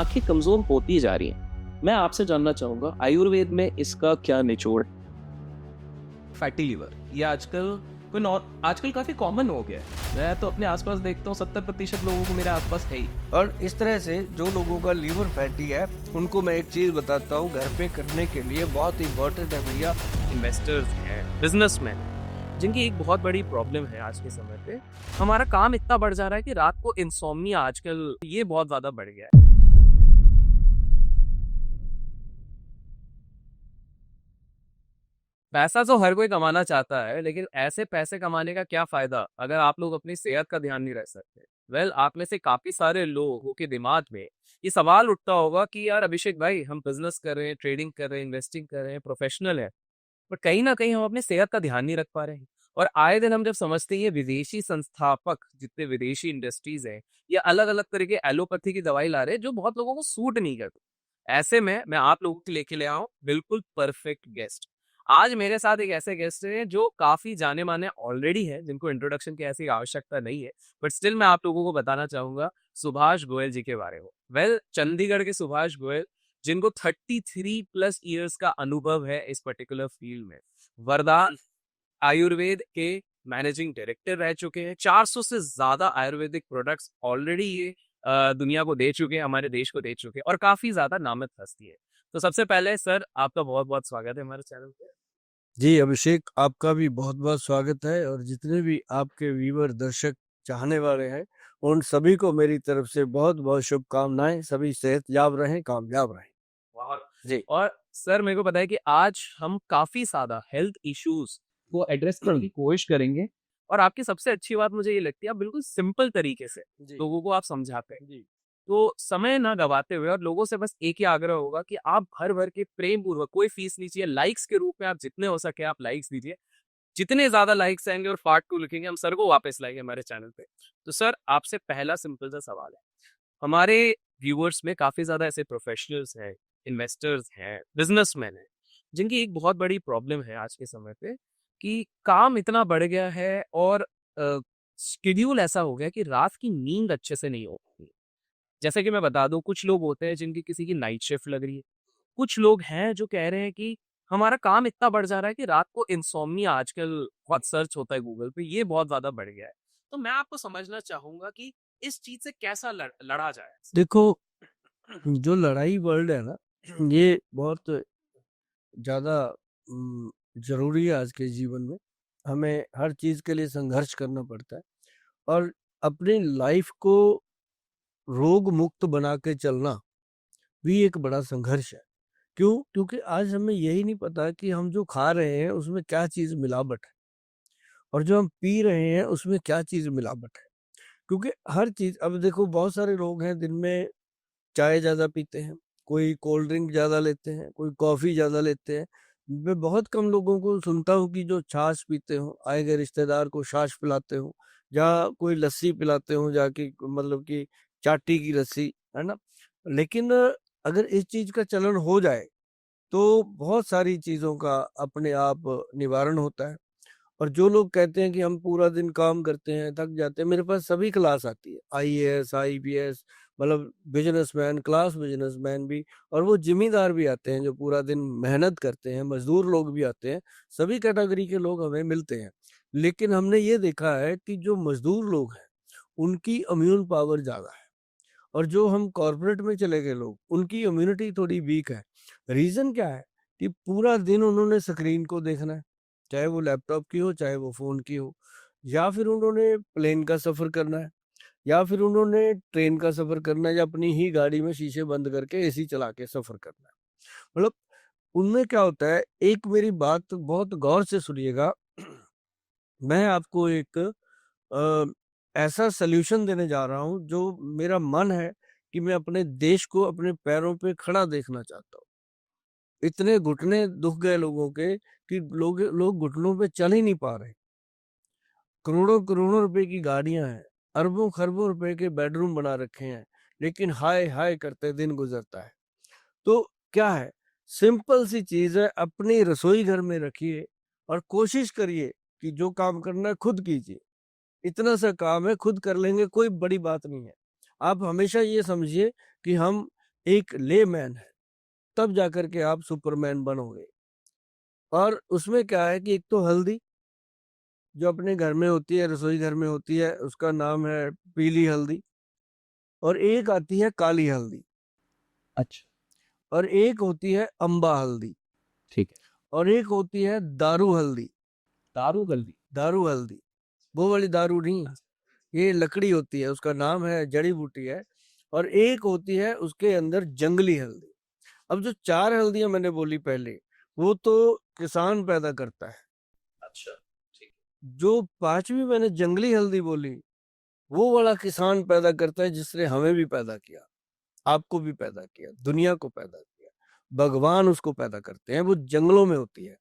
आंखें कमजोर होती जा रही हैं। मैं आपसे जानना चाहूंगा आयुर्वेद में इसका क्या निचोड़ है? फैटी लिवर ये आजकल काफी कॉमन हो गया है। मैं तो अपने आसपास देखता हूँ 70% लोगों को मेरे आसपास है ही। और इस तरह से जो लोगों का लीवर फैटी है उनको मैं एक चीज बताता हूँ घर पे करने के लिए बहुत इंपॉर्टेंट है भैया। इन्वेस्टर्स हैं, बिजनेसमैन हैं, जिनकी एक बहुत बड़ी प्रॉब्लम है आज के समय पे। हमारा काम इतना बढ़ जा रहा है कि रात को इंसोम्निया आजकल ये बहुत ज्यादा बढ़ गया है। पैसा तो हर कोई कमाना चाहता है, लेकिन ऐसे पैसे कमाने का क्या फायदा अगर आप लोग अपनी सेहत का ध्यान नहीं रख सकते। आप में से काफी सारे लोगों के दिमाग में ये सवाल उठता होगा कि यार अभिषेक भाई, हम बिजनेस कर रहे हैं, ट्रेडिंग कर रहे हैं, इन्वेस्टिंग कर रहे हैं, प्रोफेशनल है, पर कहीं ना कहीं हम अपने सेहत का ध्यान नहीं रख पा रहे हैं। और आए दिन हम जब समझते हैं ये विदेशी संस्थापक, जितने विदेशी इंडस्ट्रीज हैं, ये अलग अलग तरह के एलोपैथी की दवाई ला रहे हैं जो बहुत लोगों को सूट नहीं करती। ऐसे में मैं आप लोगों के लेके ले आऊं बिल्कुल परफेक्ट गेस्ट। आज मेरे साथ एक ऐसे गेस्ट हैं जो काफी जाने माने ऑलरेडी है, जिनको इंट्रोडक्शन की ऐसी आवश्यकता नहीं है, बट स्टिल मैं आप लोगों को बताना चाहूंगा सुभाष गोयल जी के बारे में। चंडीगढ़ के सुभाष गोयल, जिनको 33+ ईयर्स का अनुभव है इस पर्टिकुलर फील्ड में। वरदान आयुर्वेद के मैनेजिंग डायरेक्टर रह चुके हैं। 400 से ज्यादा आयुर्वेदिक प्रोडक्ट्स ऑलरेडी ये दुनिया को दे चुके हैं, हमारे देश को दे चुके हैं, और काफी ज्यादा नामित हस्ती है। तो सबसे पहले सर, आपका बहुत बहुत स्वागत है हमारे चैनल पे। जी अभिषेक, आपका भी बहुत बहुत स्वागत है और जितने भी आपके व्यूवर दर्शक चाहने वाले हैं उन सभी को मेरी तरफ से बहुत बहुत शुभकामनाएं। सभी सेहतयाब रहें, कामयाब रहें। जी। और सर, मेरे को पता है कि आज हम काफी ज्यादा हेल्थ इश्यूज को एड्रेस करने की कोशिश करेंगे, और आपकी सबसे अच्छी बात मुझे ये लगती है, आप बिल्कुल सिंपल तरीके से लोगों को आप समझाते हैं। जी। तो समय ना गवाते हुए, और लोगों से बस एक ही आग्रह होगा कि आप भर भर के प्रेम पूर्वक, कोई फीस नहीं चाहिए, लाइक्स के रूप में आप जितने हो सके आप लाइक्स दीजिए। जितने ज्यादा लाइक्स आएंगे और पार्ट 2 लिखेंगे, हम सर को वापस लाएंगे हमारे चैनल पे। तो सर, आपसे पहला सिंपल सा सवाल है। हमारे व्यूअर्स में काफी ज्यादा ऐसे प्रोफेशनल्स हैं, इन्वेस्टर्स हैं, बिजनेसमैन हैं, जिनकी एक बहुत बड़ी प्रॉब्लम है आज के समय पे कि काम इतना बढ़ गया है, और शेड्यूल ऐसा हो गया कि रात की नींद अच्छे से नहीं होती। जैसे कि मैं बता दूं, कुछ लोग होते हैं जिनकी किसी की नाइट शिफ्ट लग रही है। कुछ लोग हैं जो कह रहे हैं कि हमारा काम इतना बढ़ जा रहा है कि रात को इंसोम्निया आजकल बहुत सर्च होता है गूगल पे, ये बहुत ज्यादा बढ़ गया है। तो मैं आपको समझना चाहूंगा कि इस चीज से कैसा लड़ा जाए। देखो, जो लड़ाई वर्ल्ड है ना, ये बहुत ज़्यादा ज़रूरी है आज के जीवन में। हमें हर चीज़ के लिए संघर्ष करना पड़ता है और अपनी लाइफ को रोग मुक्त बना के चलना भी एक बड़ा संघर्ष है। क्यों? क्योंकि आज हमें यही नहीं पता कि हम जो खा रहे हैं उसमें क्या चीज़ मिलावट है और जो हम पी रहे हैं उसमें क्या चीज़ मिलावट है। क्योंकि हर चीज़, अब देखो बहुत सारे लोग हैं दिन में चाय ज़्यादा पीते हैं, कोई कोल्ड ड्रिंक ज़्यादा लेते हैं, कोई कॉफ़ी ज़्यादा लेते हैं। मैं बहुत कम लोगों को सुनता हूँ कि जो छाछ पीते हों, आए गए रिश्तेदार को छाछ पिलाते हों या कोई लस्सी पिलाते हों जाके, मतलब कि चाटी की लस्सी, है ना? लेकिन अगर इस चीज़ का चलन हो जाए, तो बहुत सारी चीज़ों का अपने आप निवारण होता है। और जो लोग कहते हैं कि हम पूरा दिन काम करते हैं, थक जाते हैं, मेरे पास सभी क्लास आती है, आईएएस, आईपीएस, मतलब बिजनेसमैन, क्लास बिजनेसमैन भी, और वो जिम्मेदार भी आते हैं जो पूरा दिन मेहनत करते हैं, मजदूर लोग भी आते हैं, सभी कैटेगरी के लोग हमें मिलते हैं। लेकिन हमने ये देखा है कि जो मजदूर लोग हैं उनकी इम्यून पावर ज़्यादा है और जो हम कॉर्पोरेट में चले गए लोग, उनकी इम्यूनिटी थोड़ी वीक है। रीज़न क्या है कि पूरा दिन उन्होंने स्क्रीन को देखना है, चाहे वो लैपटॉप की हो, चाहे वो फ़ोन की हो, या फिर उन्होंने प्लेन का सफ़र करना है, या फिर उन्होंने ट्रेन का सफ़र करना है, या अपनी ही गाड़ी में शीशे बंद करके एसी चला के सफ़र करना है। मतलब उनमें क्या होता है, एक मेरी बात बहुत गौर से सुनिएगा। मैं आपको एक ऐसा सॉल्यूशन देने जा रहा हूँ जो मेरा मन है कि मैं अपने देश को अपने पैरों पे खड़ा देखना चाहता हूँ। इतने घुटने दुख गए लोगों के कि लोग लोग घुटनों पे चल ही नहीं पा रहे। करोड़ों-करोड़ों रुपए की गाड़ियाँ हैं, अरबों-खरबों रुपए के बेडरूम बना रखे हैं, लेकिन हाय हाय करते दिन गुज़रता है। तो क्या है, सिंपल सी चीज़ है, अपनी रसोई घर में रखिए और कोशिश करिए कि जो काम करना है खुद कीजिए। इतना सा काम है, खुद कर लेंगे, कोई बड़ी बात नहीं है। आप हमेशा ये समझिए कि हम एक लेमैन है, तब जाकर के आप सुपरमैन बनोगे। और उसमें क्या है कि एक तो हल्दी जो अपने घर में होती है, रसोई घर में होती है, उसका नाम है पीली हल्दी, और एक आती है काली हल्दी, अच्छा। और एक होती है अम्बा हल्दी, ठीक है। और एक होती है दारू हल्दी। दारू हल्दी। दारू हल्दी, वो वाली दारू नहीं, ये लकड़ी होती है, उसका नाम है, जड़ी बूटी है। और एक होती है उसके अंदर जंगली हल्दी। अब जो 4 हल्दियां मैंने बोली पहले, वो तो किसान पैदा करता है। अच्छा। ठीक। जो 5वीं मैंने जंगली हल्दी बोली, वो वाला किसान पैदा करता है, जिसने हमें भी पैदा किया, आपको भी पैदा किया, दुनिया को पैदा किया। भगवान उसको पैदा करते हैं, वो जंगलों में होती है,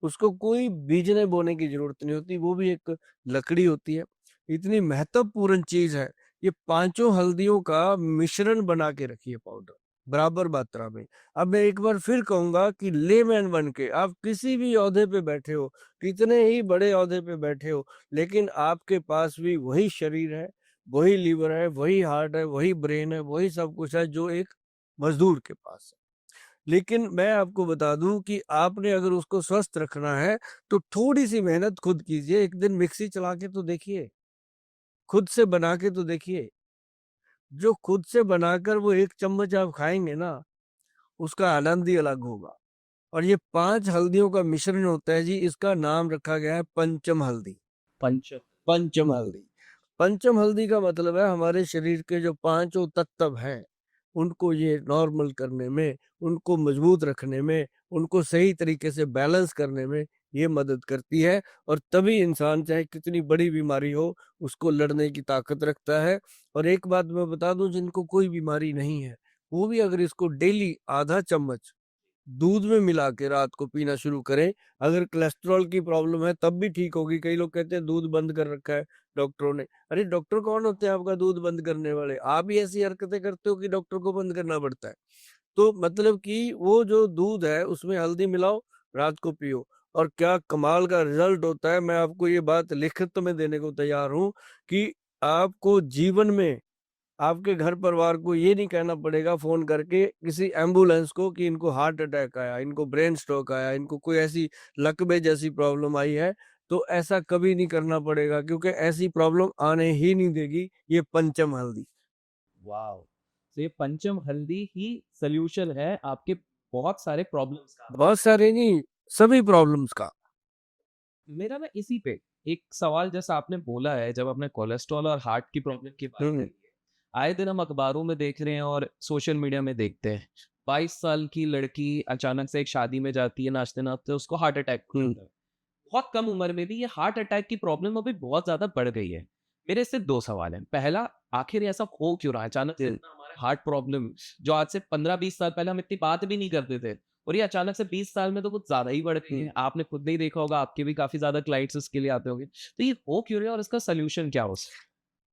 उसको कोई बीजने बोने की जरूरत नहीं होती, वो भी एक लकड़ी होती है। इतनी महत्वपूर्ण चीज है। ये पांचों हल्दियों का मिश्रण बना के रखिए पाउडर, बराबर मात्रा में। अब मैं एक बार फिर कहूंगा कि लेमैन बन के आप किसी भी ओहदे पे बैठे हो, कितने ही बड़े ओहदे पे बैठे हो, लेकिन आपके पास भी वही शरीर है, वही लीवर है, वही हार्ट है, वही ब्रेन है, वही सब कुछ है जो एक मजदूर के पास है। लेकिन मैं आपको बता दूं कि आपने अगर उसको स्वस्थ रखना है, तो थोड़ी सी मेहनत खुद कीजिए। एक दिन मिक्सी चला के तो देखिए, खुद से बना के तो देखिए। जो खुद से बनाकर वो 1 चम्मच आप खाएंगे ना, उसका आनंद ही अलग होगा। और ये 5 हल्दियों का मिश्रण होता है जी, इसका नाम रखा गया है पंचम हल्दी। पंच। पंचम हल्दी। पंचम हल्दी का मतलब है हमारे शरीर के जो 5 तत्व हैं, उनको ये नॉर्मल करने में, उनको मजबूत रखने में, उनको सही तरीके से बैलेंस करने में ये मदद करती है। और तभी इंसान चाहे कितनी बड़ी बीमारी हो, उसको लड़ने की ताकत रखता है। और एक बात मैं बता दूं, जिनको कोई बीमारी नहीं है, वो भी अगर इसको डेली आधा चम्मच दूध में मिला के रात को पीना शुरू करें, अगर कोलेस्ट्रॉल की प्रॉब्लम है तब भी ठीक होगी। कई लोग कहते हैं दूध बंद कर रखा है डॉक्टरों ने। अरे डॉक्टर कौन होते हैं आपका दूध बंद करने वाले? आप ही ऐसी हरकतें करते हो कि डॉक्टर को बंद करना पड़ता है। तो मतलब कि वो जो दूध है उसमें हल्दी मिलाओ, रात को पियो, और क्या कमाल का रिजल्ट होता है। मैं आपको ये बात लिखित में देने को तैयार हूं कि आपको जीवन में, आपके घर परिवार को ये नहीं कहना पड़ेगा फोन करके किसी एम्बुलेंस को कि इनको हार्ट अटैक आया, इनको ब्रेन स्ट्रोक आया, इनको कोई ऐसी लकवे जैसी प्रॉब्लम आई है। तो ऐसा कभी नहीं करना पड़ेगा, क्योंकि ऐसी प्रॉब्लम आने ही नहीं देगी ये पंचम हल्दी। वाओ। तो ये पंचम हल्दी ही सल्यूशन है आपके बहुत सारे प्रॉब्लम्स का। बहुत सारे नहीं, सभी प्रॉब्लम्स का। मेरा ना इसी पे एक सवाल, जैसा आपने बोला है, जब आपने कोलेस्ट्रॉल और हार्ट की प्रॉब्लम की बात हम्म। करी है, आए दिन हम अखबारों में देख रहे हैं और सोशल मीडिया में देखते हैं, 22 साल की लड़की अचानक से एक शादी में जाती है, नाचते नाचते उसको हार्ट अटैक हो हम्म। जाता है। बहुत कम उम्र में भी ये हार्ट अटैक की प्रॉब्लम अभी बहुत ज्यादा बढ़ गई है। मेरे इससे 2 सवाल हैं। पहला, आखिर ऐसा हो क्यों रहा है अचानक से इतना हमारे हार्ट प्रॉब्लम, जो आज से 15-20 साल पहले हम इतनी बात भी नहीं करते थे, और ये अचानक से 20 साल में तो कुछ ज्यादा ही बढ़ गई है। आपने खुद नहीं देखा होगा, आपके भी काफी ज्यादा क्लाइंट्स इसके लिए आते होंगे, तो ये हो क्यों रहा है और इसका सोल्यूशन क्या हो सकता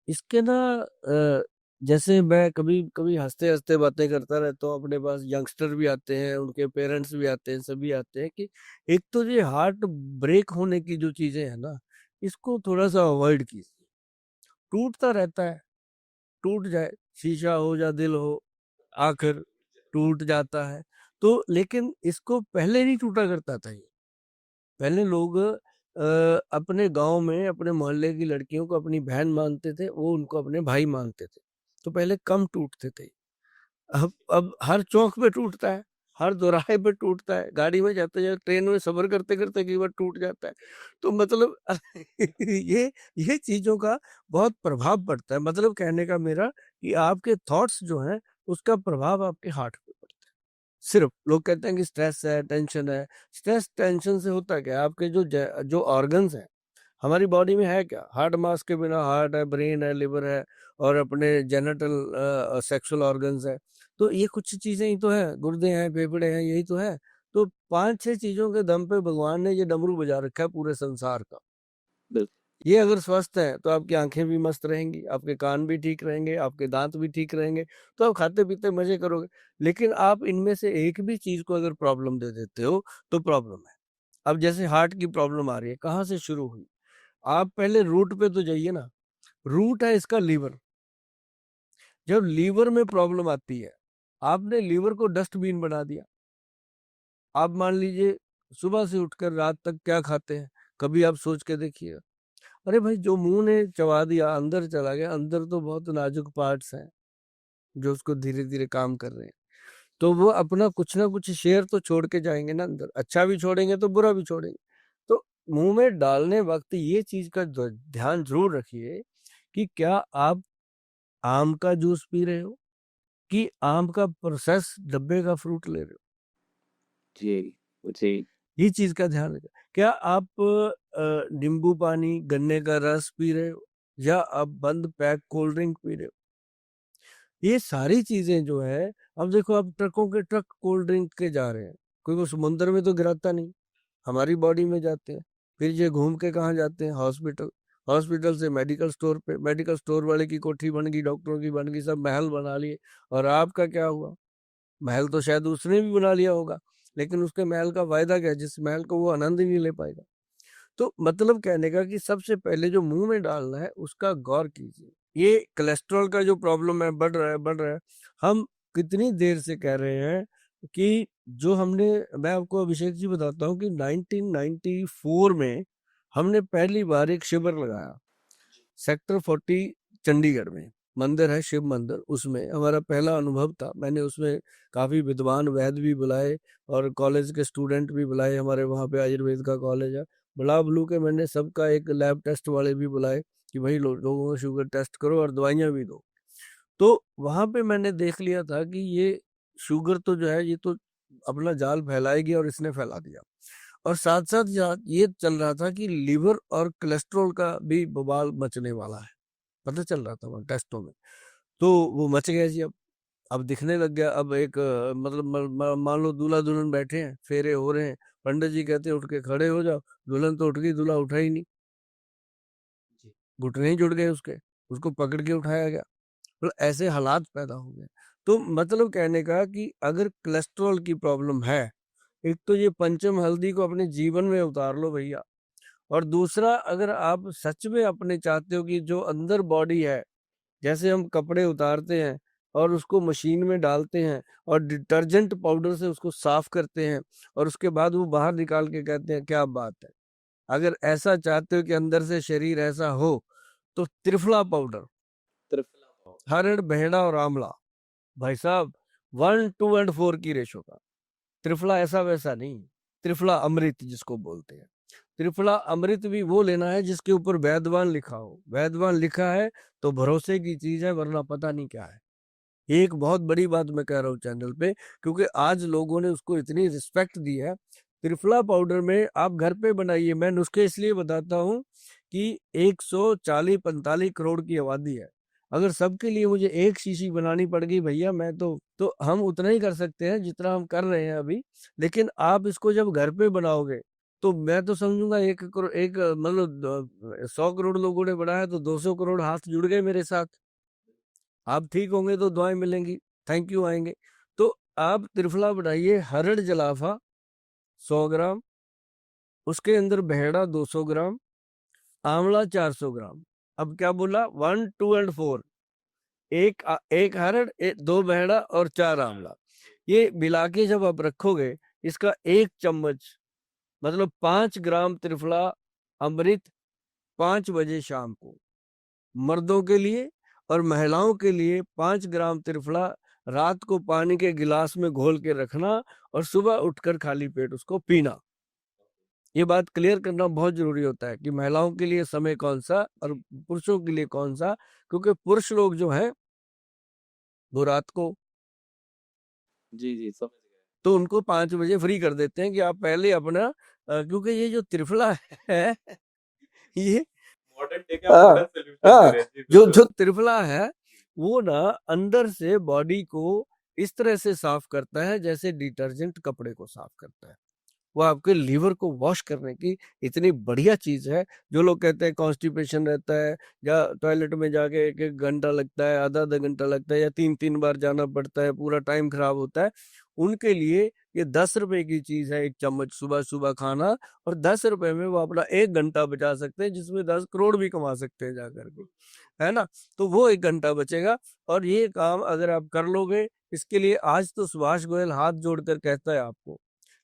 इसके ना जैसे मैं कभी कभी हंसते हंसते बातें करता रहता हूँ, अपने पास यंगस्टर भी आते हैं, उनके पेरेंट्स भी आते हैं, सभी आते हैं कि एक तो ये हार्ट ब्रेक होने की जो चीजें हैं ना, इसको थोड़ा सा अवॉइड कीजिए। टूटता रहता है, टूट जाए, शीशा हो या दिल हो, आखिर टूट जाता है। तो लेकिन इसको पहले नहीं टूटा करता था ये। पहले लोग अपने गांव में अपने मोहल्ले की लड़कियों को अपनी बहन मानते थे, वो उनको अपने भाई मानते थे, तो पहले कम टूटते थे। अब हर चौक पे टूटता है, हर दोराहे पे टूटता है, गाड़ी में जाते जाते, ट्रेन में सफर करते करते कई बार टूट जाता है। तो मतलब ये चीजों का बहुत प्रभाव पड़ता है। मतलब कहने का मेरा कि आपके थॉट्स जो हैं, उसका प्रभाव आपके हार्ट पे पड़ता है। सिर्फ लोग कहते हैं कि स्ट्रेस है, टेंशन है। स्ट्रेस टेंशन से होता क्या है? आपके जो ऑर्गन्स हैं हमारी बॉडी में, है क्या? हार्ट मास के बिना हार्ट है, ब्रेन है, लिवर है, और अपने जेनेटल सेक्सुअल ऑर्गन्स है। तो ये कुछ चीजें ही तो है, गुर्दे हैं, फेफड़े हैं, यही तो है। तो 5-6 चीजों के दम पे भगवान ने ये डमरू बजा रखा है पूरे संसार का। है? ये अगर स्वस्थ है तो आपकी आंखें भी मस्त रहेंगी, आपके कान भी ठीक रहेंगे, आपके दांत भी ठीक रहेंगे, तो आप खाते पीते मजे करोगे। लेकिन आप इनमें से एक भी चीज को अगर प्रॉब्लम दे देते हो, तो प्रॉब्लम है। अब जैसे हार्ट की प्रॉब्लम आ रही है, कहाँ से शुरू हुई? आप पहले रूट पे तो जाइए ना। रूट है इसका लीवर। जब लीवर में प्रॉब्लम आती है, आपने लीवर को डस्टबिन बना दिया। आप मान लीजिए सुबह से उठकर रात तक क्या खाते हैं, कभी आप सोच के देखिए। अरे भाई, जो मुंह ने चबा दिया अंदर चला गया। अंदर तो बहुत नाजुक पार्ट्स हैं जो उसको धीरे धीरे काम कर रहे हैं, तो वो अपना कुछ ना कुछ शेयर तो छोड़ के जाएंगे ना अंदर। अच्छा भी छोड़ेंगे तो बुरा भी छोड़ेंगे। तो मुंह में डालने वक्त ये चीज का ध्यान जरूर रखिए कि क्या आप आम का जूस पी रहे हो कि आम का प्रोसेस डब्बे का फ्रूट ले रहे हो। जी जी ये चीज का ध्यान रखें। क्या आप नींबू पानी, गन्ने का रस पी रहे हो या आप बंद पैक कोल्ड ड्रिंक पी रहे हो। ये सारी चीजें जो है, अब देखो अब ट्रकों के ट्रक कोल्ड ड्रिंक के जा रहे हैं, कोई वो समुद्र में तो गिराता नहीं, हमारी बॉडी में जाते हैं। फिर ये घूम के कहाँ जाते हैं, हॉस्पिटल। हॉस्पिटल से मेडिकल स्टोर पे, मेडिकल स्टोर वाले की कोठी बन गई, डॉक्टरों की बन गई, सब महल बना लिए। और आपका क्या हुआ, महल तो शायद उसने भी बना लिया होगा, लेकिन उसके महल का फायदा क्या है, जिस महल को वो आनंद ही नहीं ले पाएगा। तो मतलब कहने का कि सबसे पहले जो मुंह में डालना है उसका गौर कीजिए। ये कोलेस्ट्रॉल का जो प्रॉब्लम है, बढ़ रहा है बढ़ रहा है। हम कितनी देर से कह रहे हैं कि जो हमने, मैं आपको अभिषेक जी बताता हूँ कि 1994 में हमने पहली बार एक शिविर लगाया सेक्टर 40 चंडीगढ़ में। मंदिर है शिव मंदिर, उसमें हमारा पहला अनुभव था। मैंने उसमें काफी विद्वान वैद्य भी बुलाए और कॉलेज के स्टूडेंट भी बुलाए। हमारे वहाँ पे आयुर्वेद का कॉलेज है, बुला बुलू के मैंने सबका एक लैब टेस्ट वाले भी बुलाए कि भाई लोगों को शुगर टेस्ट करो और दवाइयाँ भी दो। तो वहां पे मैंने देख लिया था कि ये शुगर तो जो है ये तो अपना जाल फैलाएगी, और इसने फैला दिया। और साथ साथ ये चल रहा था कि लीवर और कोलेस्ट्रॉल का भी बवाल मचने वाला है, पता चल रहा था वहाँ टेस्टों में। तो वो मच गया जी। अब दिखने लग गया। अब एक मतलब मान लो दूल्हा दुल्हन बैठे हैं, फेरे हो रहे हैं, पंडित जी कहते हैं उठ के खड़े हो जाओ। दुल्हन तो उठ गई, दूल्हा उठा ही नहीं, घुटने ही जुड़ गए उसके, उसको पकड़ के उठाया गया। मतलब ऐसे हालात पैदा हो गए। तो मतलब कहने का कि अगर कोलेस्ट्रॉल की प्रॉब्लम है, एक तो ये पंचम हल्दी को अपने जीवन में उतार लो भैया। और दूसरा, अगर आप सच में अपने चाहते हो कि जो अंदर बॉडी है, जैसे हम कपड़े उतारते हैं और उसको मशीन में डालते हैं और डिटर्जेंट पाउडर से उसको साफ करते हैं और उसके बाद वो बाहर निकाल के कहते हैं क्या बात है, अगर ऐसा चाहते हो कि अंदर से शरीर ऐसा हो, तो त्रिफला पाउडर, हरड़, बहेड़ा और आंवला, भाई साहब 1:4 की रेशो का। त्रिफला ऐसा वैसा नहीं, त्रिफला अमृत जिसको बोलते हैं। त्रिफला अमृत भी वो लेना है जिसके ऊपर वैद्यवान लिखा हो। वैद्यवान लिखा है तो भरोसे की चीज है, वरना पता नहीं क्या है। एक बहुत बड़ी बात मैं कह रहा हूँ चैनल पे, क्योंकि आज लोगों ने उसको इतनी रिस्पेक्ट दी है। त्रिफला पाउडर में आप घर पे बनाइए। मैं नुस्खे इसलिए बताता हूँ कि 140-45 करोड़ की आबादी है। अगर सबके लिए मुझे एक शीशी बनानी पड़ गई भैया, मैं तो हम उतना ही कर सकते हैं जितना हम कर रहे हैं अभी। लेकिन आप इसको जब घर पे बनाओगे तो मैं तो समझूंगा 1 करोड़, एक मतलब 100 करोड़ लोगों ने बनाया तो 200 करोड़ हाथ जुड़ गए मेरे साथ। आप ठीक होंगे तो दुआएं मिलेंगी, थैंक यू आएंगे। तो आप त्रिफला बनाइए, हरड़ जलाफा 100 ग्राम, उसके अंदर बहेड़ा 200 ग्राम, आंवला 400 ग्राम। अब क्या बोला, 1, 2 और 4, एक हरड़, 2 बहेड़ा और 4 आंवला। ये मिला के जब आप रखोगे, इसका 1 चम्मच मतलब 5 ग्राम त्रिफला अमृत 5 बजे शाम को मर्दों के लिए, और महिलाओं के लिए 5 ग्राम त्रिफला रात को पानी के गिलास में घोल के रखना और सुबह उठकर खाली पेट उसको पीना। ये बात क्लियर करना बहुत जरूरी होता है कि महिलाओं के लिए समय कौन सा और पुरुषों के लिए कौन सा। क्योंकि पुरुष लोग जो हैं वो रात को, जी जी समझ गए। तो उनको 5 बजे फ्री कर देते हैं कि आप पहले अपना क्योंकि ये जो त्रिफला है ये मॉडर्न डे का हाँ, मॉडर्न सॉल्यूशन हाँ, दे रहे हैं जी जो बिल्कुल। जो त्रिफला है वो ना अंदर से बॉडी को इस तरह से साफ करता है जैसे डिटर्जेंट कपड़े को साफ करता है। वो आपके लीवर को वॉश करने की इतनी बढ़िया चीज़ है। जो लोग कहते हैं कॉन्स्टिपेशन रहता है या टॉयलेट में जाके 1-1 घंटा लगता है, आधा-आधा घंटा लगता है या 3-3 बार जाना पड़ता है, पूरा टाइम खराब होता है, उनके लिए ये 10 रुपए की चीज़ है 1 चम्मच सुबह-सुबह खाना, और 10 रुपए में वो अपना 1 घंटा बचा सकते हैं, जिसमें 10 करोड़ भी कमा सकते हैं जाकर के, है ना? तो वो 1 घंटा बचेगा, और ये काम अगर आप कर लोगे, इसके लिए आज तो सुभाष गोयल हाथ जोड़कर कहता है आपको,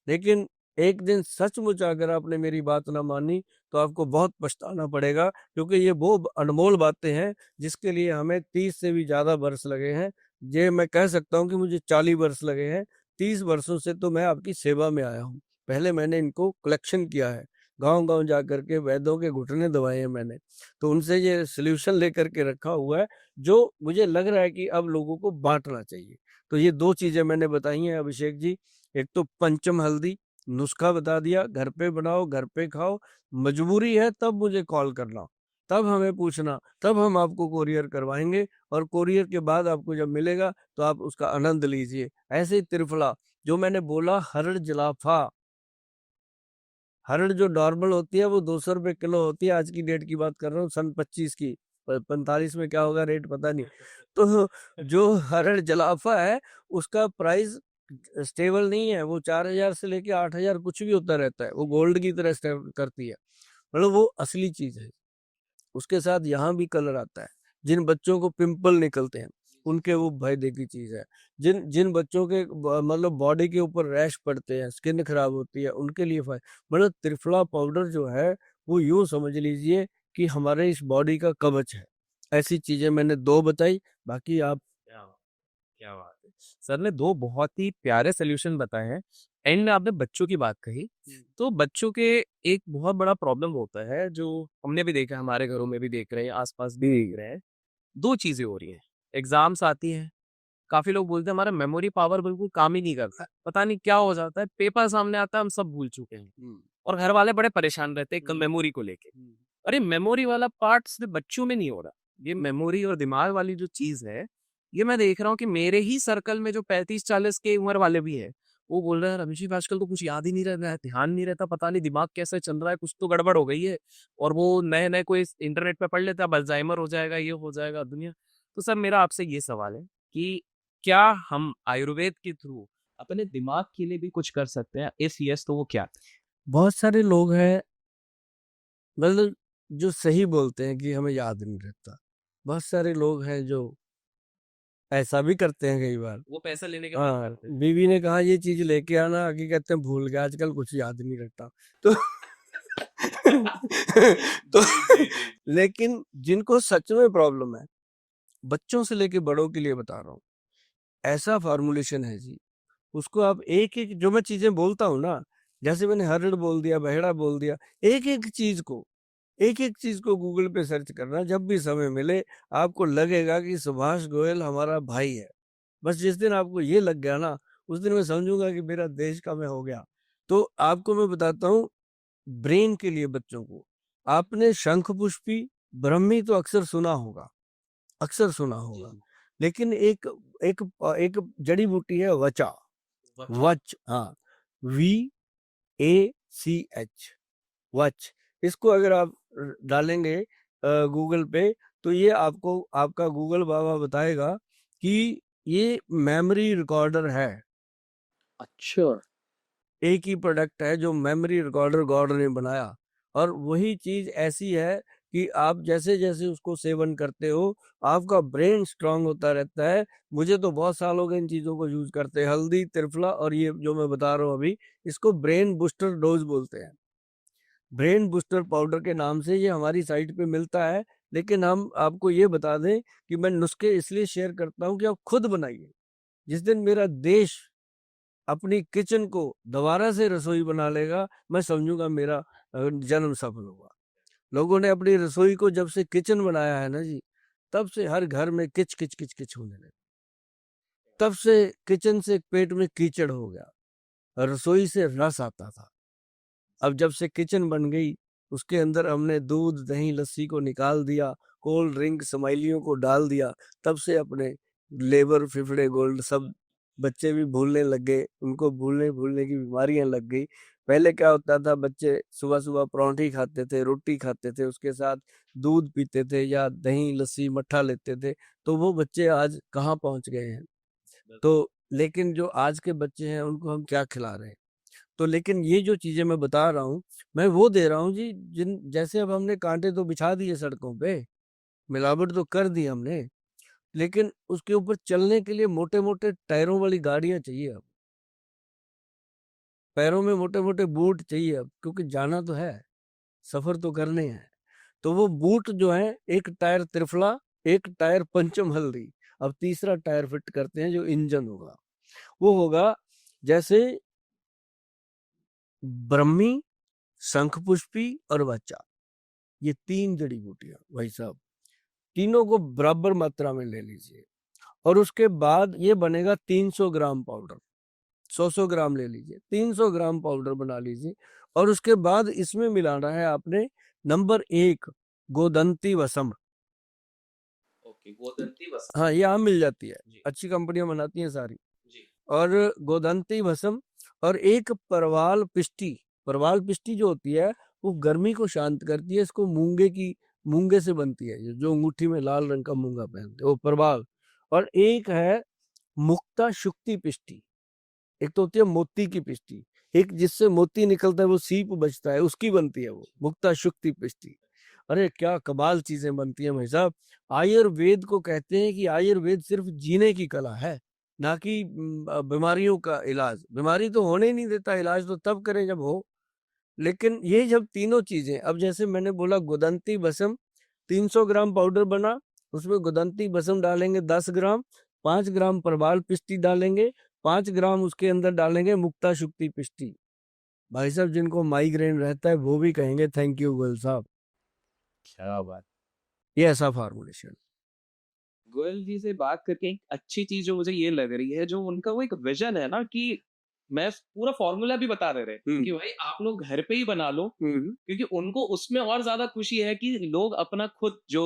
लेकिन एक दिन सचमुच अगर आपने मेरी बात ना मानी, तो आपको बहुत पछताना पड़ेगा, क्योंकि ये वो अनमोल बातें हैं जिसके लिए हमें 30 से भी ज़्यादा वर्ष लगे हैं। ये मैं कह सकता हूँ कि मुझे 40 वर्ष लगे हैं। 30 वर्षों से तो मैं आपकी सेवा में आया हूँ। पहले मैंने इनको कलेक्शन किया है, गाँव-गाँव जाकर के वैद्यों के घुटने दबाए हैं मैंने। तो उनसे ये सॉल्यूशन लेकर के रखा हुआ है, जो मुझे लग रहा है कि अब लोगों को बाँटना चाहिए। तो ये 2 चीज़ें मैंने बताई हैं अभिषेक जी। एक तो पंचम हल्दी, नुस्खा बता दिया, घर पे बनाओ, घर पे खाओ, मजबूरी है तब मुझे कॉल करना, तब हमें पूछना, तब हम आपको कोरियर करवाएँगे, और कोरियर के बाद आपको जब मिलेगा तो आप उसका आनंद लीजिए। ऐसे ही त्रिफला, जो मैंने बोला हरड़ जलाफा, हरड़ जो नॉर्मल होती है वो 200 रुपए किलो होती है, आज की डेट की बात कर रहा हूँ, सन 25 की। 45 में क्या होगा रेट पता नहीं। तो जो हरड़ जलाफा है, उसका प्राइस स्टेबल नहीं है, वो 4000 से लेके 8000 कुछ भी होता रहता है, वो गोल्ड की तरह स्टेबल करती है, मतलब वो असली चीज है। उसके साथ यहाँ भी कलर आता है। जिन बच्चों को पिंपल निकलते हैं, उनके वो फायदे की चीज़ है। जिन जिन बच्चों के मतलब बॉडी के ऊपर रैश पड़ते हैं, स्किन खराब होती है, उनके लिए मतलब त्रिफला पाउडर जो है, वो यूँ समझ लीजिए कि हमारे इस बॉडी का कवच है। ऐसी चीज़ें मैंने 2 बताई, बाकी आप क्या क्या बात है। सर ने 2 बहुत ही प्यारे सॉल्यूशन बताए हैं। एंड में आपने बच्चों की बात कही, तो बच्चों के एक बहुत बड़ा प्रॉब्लम होता है, जो हमने भी देखा है, हमारे घरों में भी देख रहे हैं, आस-पास भी देख रहे हैं। 2 चीज़ें हो रही हैं, एग्ज़ाम्स आती हैं, काफ़ी लोग बोलते हैं हमारा मेमोरी पावर बिल्कुल काम ही नहीं करता है, पता नहीं क्या हो जाता है, पेपर सामने आता है, हम सब भूल चुके हैं, और घर वाले बड़े परेशान रहते हैं मेमोरी को लेके। अरे मेमोरी वाला पार्ट सिर्फ बच्चों में नहीं हो रहा, ये मेमोरी और दिमाग वाली जो चीज़ है, ये मैं देख रहा हूँ कि मेरे ही सर्कल में जो 35-40 की उम्र वाले भी हैं, वो बोल रहे हैं, "अभिषेक आजकल तो कुछ याद ही नहीं रह रहा है, ध्यान नहीं रहता, पता नहीं दिमाग कैसे चल रहा है, कुछ तो गड़बड़ हो गई है।" और वो नए-नए कोई इंटरनेट पे पढ़ लेता है, अब अल्ज़ाइमर हो जाएगा, ये हो जाएगा, दुनिया। तो सर मेरा आपसे ये सवाल है कि क्या हम आयुर्वेद के थ्रू अपने दिमाग के लिए भी कुछ कर सकते हैं? इफ यस तो वो क्या? बहुत सारे लोग हैं, मतलब जो सही बोलते हैं कि हमें याद नहीं रहता। बहुत सारे लोग हैं जो ऐसा भी करते हैं कई बार। वो पैसा लेने के बाद हाँ, करते हैं? बीवी ने कहा ये चीज़ लेके आना, आगे कहते हैं भूल गया, आजकल कुछ याद नहीं रहता। तो तो लेकिन जिनको सच में प्रॉब्लम है, बच्चों से लेके बड़ों के लिए बता रहा हूँ, ऐसा फ़ॉर्मूलेशन है जी, उसको आप एक-एक जो मैं चीज़ें बोलता हूँ ना, जैसे मैंने हरड़ बोल दिया, बहेड़ा बोल दिया, एक-एक चीज़ को गूगल पे सर्च करना, जब भी समय मिले, आपको लगेगा कि सुभाष गोयल हमारा भाई है। बस जिस दिन आपको ये लग गया ना, उस दिन मैं समझूँगा कि मेरा देश का मैं हो गया। तो आपको मैं बताता हूँ, ब्रेन के लिए बच्चों को, आपने शंखपुष्पी, ब्रह्मी तो अक्सर सुना होगा। लेकिन एक एक एक जड़ी-बूटी है वचा, वच हाँ, WACH, वच। इसको अगर आप डालेंगे गूगल पे, तो ये आपको आपका गूगल बाबा बताएगा कि ये मेमोरी रिकॉर्डर है। अच्छा। एक ही प्रोडक्ट है जो मेमोरी रिकॉर्डर गॉड ने बनाया, और वही चीज़ ऐसी है कि आप जैसे-जैसे उसको सेवन करते हो, आपका ब्रेन स्ट्रॉन्ग होता रहता है। मुझे तो बहुत साल हो गए इन चीज़ों को यूज़ करते, हल्दी, त्रिफला और ये जो मैं बता रहा हूँ अभी, इसको ब्रेन बूस्टर डोज़ बोलते हैं। ब्रेन बूस्टर पाउडर के नाम से ये हमारी साइट पे मिलता है, लेकिन हम आपको ये बता दें कि मैं नुस्खे इसलिए शेयर करता हूँ कि आप खुद बनाइए। जिस दिन मेरा देश अपनी किचन को दोबारा से रसोई बना लेगा, मैं समझूंगा मेरा जन्म सफल हुआ। लोगों ने अपनी रसोई को जब से किचन बनाया है ना जी, तब से हर घर में किच किच किच किच होने लगी। तब से किचन से पेट में कीचड़ हो गया, रसोई से रस आता था। अब जब से किचन बन गई, उसके अंदर हमने दूध, दही, लस्सी को निकाल दिया, कोल्ड ड्रिंक, स्माइलियों को डाल दिया, तब से अपने लेबर, फिफड़े, गोल्ड सब बच्चे भी भूलने लग गए, उनको भूलने-भूलने की बीमारियाँ लग गई। पहले क्या होता था, बच्चे सुबह-सुबह पराठे खाते थे, रोटी खाते थे, उसके साथ दूध पीते थे या दही, लस्सी, मट्ठा लेते थे, तो वो बच्चे आज कहाँ पहुँच गए हैं। तो लेकिन जो आज के बच्चे हैं उनको हम क्या खिला रहे हैं? तो लेकिन ये जो चीज़ें मैं बता रहा हूँ, मैं वो दे रहा हूँ जी, जिन जैसे अब हमने कांटे तो बिछा दिए सड़कों पे, मिलावट तो कर दी हमने, लेकिन उसके ऊपर चलने के लिए मोटे-मोटे टायरों वाली गाड़ियाँ चाहिए अब। पैरों में मोटे-मोटे बूट चाहिए अब, क्योंकि जाना तो है, सफ़र तो करने हैं। तो वो बूट जो हैं, एक टायर त्रिफला, एक टायर पंचम हल्दी, अब तीसरा टायर फिट करते हैं जो इंजन होगा। वो होगा जैसे ब्रह्मी, शंखपुष्पी और बच्चा, ये 3 जड़ी-बूटियाँ भाई साहब, तीनों को बराबर मात्रा में ले लीजिए और उसके बाद ये बनेगा 300 ग्राम पाउडर। 100-100 ग्राम ले लीजिए, 300 ग्राम पाउडर बना लीजिए और उसके बाद इसमें मिलाना है आपने नंबर 1 गोदंती वसम। ओके, गोदंती बस। हाँ, ये आम मिल जाती है, जी, अच्छी कंपनियाँ बनाती हैं सारी। जी। और गोदंती भस्म और एक परवाल पिष्टी। परवाल पिष्टी जो होती है वो गर्मी को शांत करती है। इसको मूंगे से बनती है, ये जो अंगूठी में लाल रंग का मूंगा पहनते हैं वो परवाल। और एक है मुक्ता शुक्ति पिष्टी। एक तो होती है मोती की पिष्टी, एक जिससे मोती निकलता है वो सीप बचता है, उसकी बनती है वो मुक्ता शुक्ति पिष्टी। अरे क्या कमाल चीजें बनती हैं भाई साहब। आयुर्वेद को कहते हैं कि आयुर्वेद सिर्फ जीने की कला है, ना कि बीमारियों का इलाज। बीमारी तो होने ही नहीं देता, इलाज तो तब करें जब हो। लेकिन ये जब तीनों चीजें, अब जैसे मैंने बोला गुदंती बसम, 300 ग्राम पाउडर बना, उसमें गुदंती बसम डालेंगे 10 ग्राम, 5 ग्राम परवाल पिष्टी डालेंगे, 5 ग्राम उसके अंदर डालेंगे मुक्ता शुक्ति पिष्टी। भाई साहब जिनको माइग्रेन रहता है वो भी कहेंगे थैंक यू गोयल साहब। क्या बात। ये ऐसा फार्मूलेशन। गोयल जी से बात करके एक अच्छी चीज जो मुझे ये लग रही है, जो उनका वो एक विजन है ना, कि मैं पूरा फॉर्मूला भी बता दे रहे कि भाई आप लोग घर पे ही बना लो, क्योंकि उनको उसमें और ज्यादा खुशी है कि लोग अपना खुद जो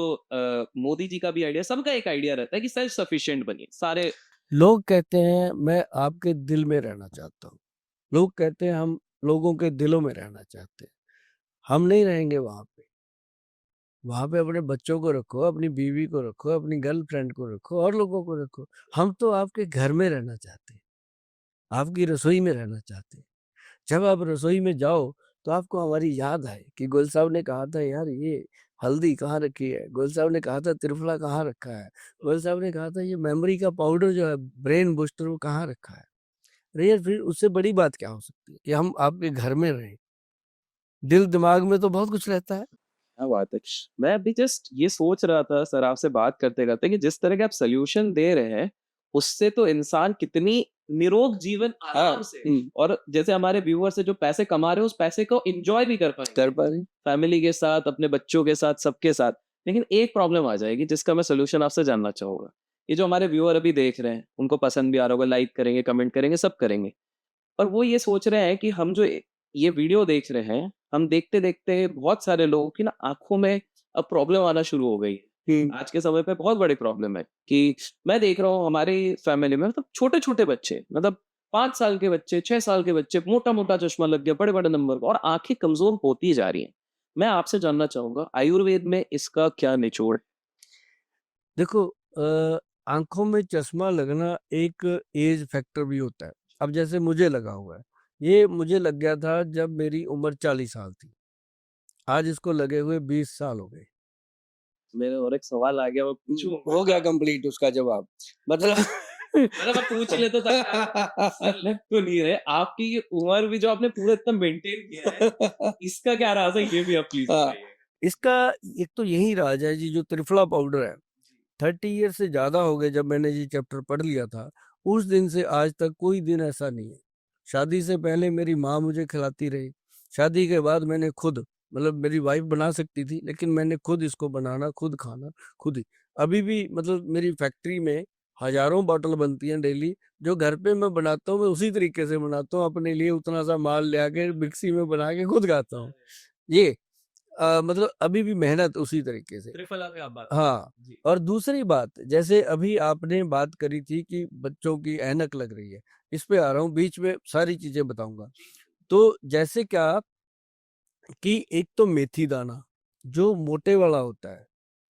मोदी जी का भी आइडिया, सबका एक आइडिया रहता है कि सेल्फ सफिशिएंट बनिए सारे। लोग कहते हैं मैं आपके दिल में रहना चाहता हूँ, लोग कहते हैं हम लोगों के दिलों में रहना चाहते हैं। हम नहीं रहेंगे वहां पे। वहां पे अपने बच्चों को रखो, अपनी बीवी को रखो, अपनी गर्लफ्रेंड को रखो और लोगों को रखो। हम तो आपके घर में रहना चाहते हैं, आपकी रसोई में रहना चाहते हैं। जब आप रसोई में जाओ तो आपको हमारी याद आए कि गोयल साहब ने कहा था यार ये हल्दी कहाँ रखी है, गोयल साहब ने कहा था त्रिफला कहाँ रखा है, गोयल साहब ने कहा था ये मेमोरी का पाउडर जो है ब्रेन बूस्टर वो कहाँ रखा है। अरे यार फिर उससे बड़ी बात क्या हो सकती है कि हम आपके घर में रहें। दिल दिमाग में तो बहुत कुछ रहता है। क्या बात है। मैं अभी जस्ट ये सोच रहा था सर आपसे बात करते करते कि जिस तरह के आप सोल्यूशन दे रहे हैं, उससे तो इंसान कितनी निरोग जीवन आराम से, और जैसे हमारे व्यूअर्स है जो पैसे कमा रहे हैं उस पैसे को एंजॉय भी कर पाएंगे फैमिली के साथ, अपने बच्चों के साथ, सबके साथ। लेकिन एक प्रॉब्लम आ जाएगी जिसका मैं सोल्यूशन आपसे जानना चाहूंगा। ये जो हमारे व्यूअर अभी देख रहे हैं उनको पसंद भी आ रहा होगा, लाइक करेंगे, कमेंट करेंगे, सब करेंगे, और वो ये सोच रहे हैं कि हम जो ये वीडियो देख रहे हैं, हम देखते देखते बहुत सारे लोगों की ना आंखों में अब प्रॉब्लम आना शुरू हो गई है। आज के समय पे बहुत बड़ी प्रॉब्लम है कि मैं देख रहा हूँ हमारी फैमिली में, मतलब छोटे छोटे बच्चे, मतलब 5 साल के बच्चे, 6 साल के बच्चे, मोटा मोटा चश्मा लग गया, बड़े बड़े नंबर का, और आंखें कमजोर होती जा रही हैं। मैं आपसे जानना चाहूंगा आयुर्वेद में इसका क्या निचोड़। देखो आंखों में चश्मा लगना एक एज फैक्टर भी होता है। अब जैसे मुझे लगा हुआ है, ये मुझे लग गया था जब मेरी उम्र 40 साल थी। आज इसको लगे हुए 20 साल हो गए। मेरे और एक सवाल आ गया, वो पूछूं? हो गया कंप्लीट उसका जवाब। मतलब मतलब आप पूछ ले तो सर लग तो नहीं रहे आपकी ये उम्र भी जो आपने पूरा इतना मेंटेन किया है, इसका क्या राज है, ये भी आप प्लीज हाँ, बताइए। इसका एक तो यही राज है जी, जो त्रिफला पाउडर है। 30 ईयर से ज्यादा हो गए जब मैंने ये चैप्टर पढ़ लिया था, उस दिन से आज तक कोई दिन ऐसा नहीं है। शादी से पहले मेरी माँ मुझे खिलाती रही, शादी के बाद मैंने खुद, मतलब मेरी वाइफ बना सकती थी लेकिन मैंने खुद इसको बनाना, खुद खाना, खुद ही। अभी भी मतलब मेरी फैक्ट्री में हजारों बॉटल बनती हैं डेली। जो घर पे मैं बनाता हूँ मैं उसी तरीके से बनाता हूँ, अपने लिए उतना सा माल ले आके मिक्सी में बना के खुद खाता हूँ। ये मतलब अभी भी मेहनत उसी तरीके से। त्रिफला में आप बात हाँ, जी। और दूसरी बात, जैसे अभी आपने बात करी थी कि बच्चों की ऐनक लग रही है, इस पे आ रहा हूँ, बीच में सारी चीजें बताऊंगा। तो जैसे क्या कि एक तो मेथी दाना जो मोटे वाला होता है,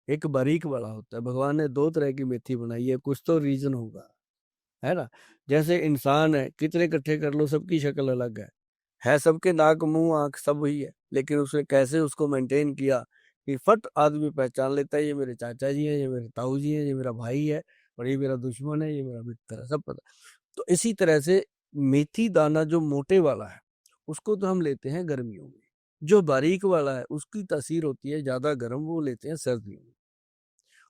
एक बारीक वाला होता है। भगवान ने दो तरह की मेथी बनाई है, कुछ तो रीजन होगा, है ना। जैसे इंसान है, कितने इकट्ठे कर लो सबकी शक्ल अलग है सबके नाक मुंह आंख सब वही है, लेकिन उसने कैसे उसको मेंटेन किया कि फट आदमी पहचान लेता है, ये मेरे चाचा जी हैं, ये मेरे ताऊ जी हैं, ये मेरा भाई है, और ये मेरा दुश्मन है, ये मेरा मित्र है, सब पता। तो इसी तरह से मेथी दाना जो मोटे वाला है उसको तो हम लेते हैं गर्मियों में, जो बारीक वाला है उसकी तासीर होती है ज्यादा गर्म, वो लेते हैं सर्दियों में।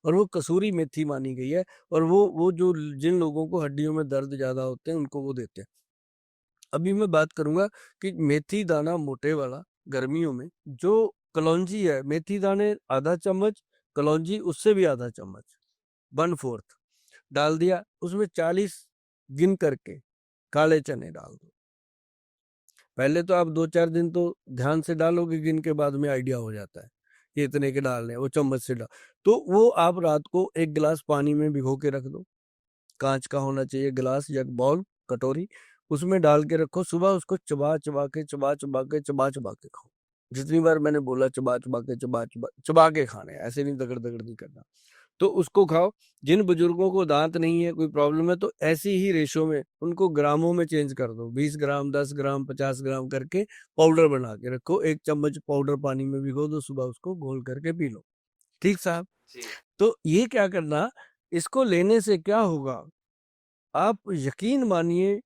और वो कसूरी मेथी मानी गई है, और वो जो जिन लोगों को हड्डियों में दर्द ज्यादा होते हैं उनको वो देते हैं। अभी मैं बात करूंगा कि मेथी दाना मोटे वाला गर्मियों में, जो कलौंजी है, मेथी दाने आधा चम्मच, कलौंजी उससे भी आधा चम्मच, 1/4 डाल दिया, उसमें 40 गिन करके काले चने डाल दो। पहले तो आप 2-4 दिन तो ध्यान से डालोगे, गिन के बाद में आइडिया हो जाता है कि इतने के डालने हैं, वो चम्मच से डाल। तो वो आप रात को 1 गिलास पानी में भिगो के रख दो, कांच का होना चाहिए गिलास या बाउल, कटोरी, उसमें डाल के रखो। सुबह उसको चबा चबा के चबा चबा के चबा चबा के खाओ। जितनी बार मैंने बोला चबा चबा के चबा चबा चबा के खाने हैं, ऐसे नहीं दगड़ दगड़ नहीं करना। तो उसको खाओ। जिन बुजुर्गों को दांत नहीं है, कोई प्रॉब्लम है, तो ऐसी ही रेशो में उनको ग्रामों में चेंज कर दो, 20 ग्राम, 10 ग्राम, 50 ग्राम करके पाउडर बना के रखो। 1 चम्मच पाउडर पानी में भिगो दो, सुबह उसको घोल करके पी लो। ठीक साहब। जी। तो ये क्या करना, इसको लेने से क्या होगा, आप यकीन मानिए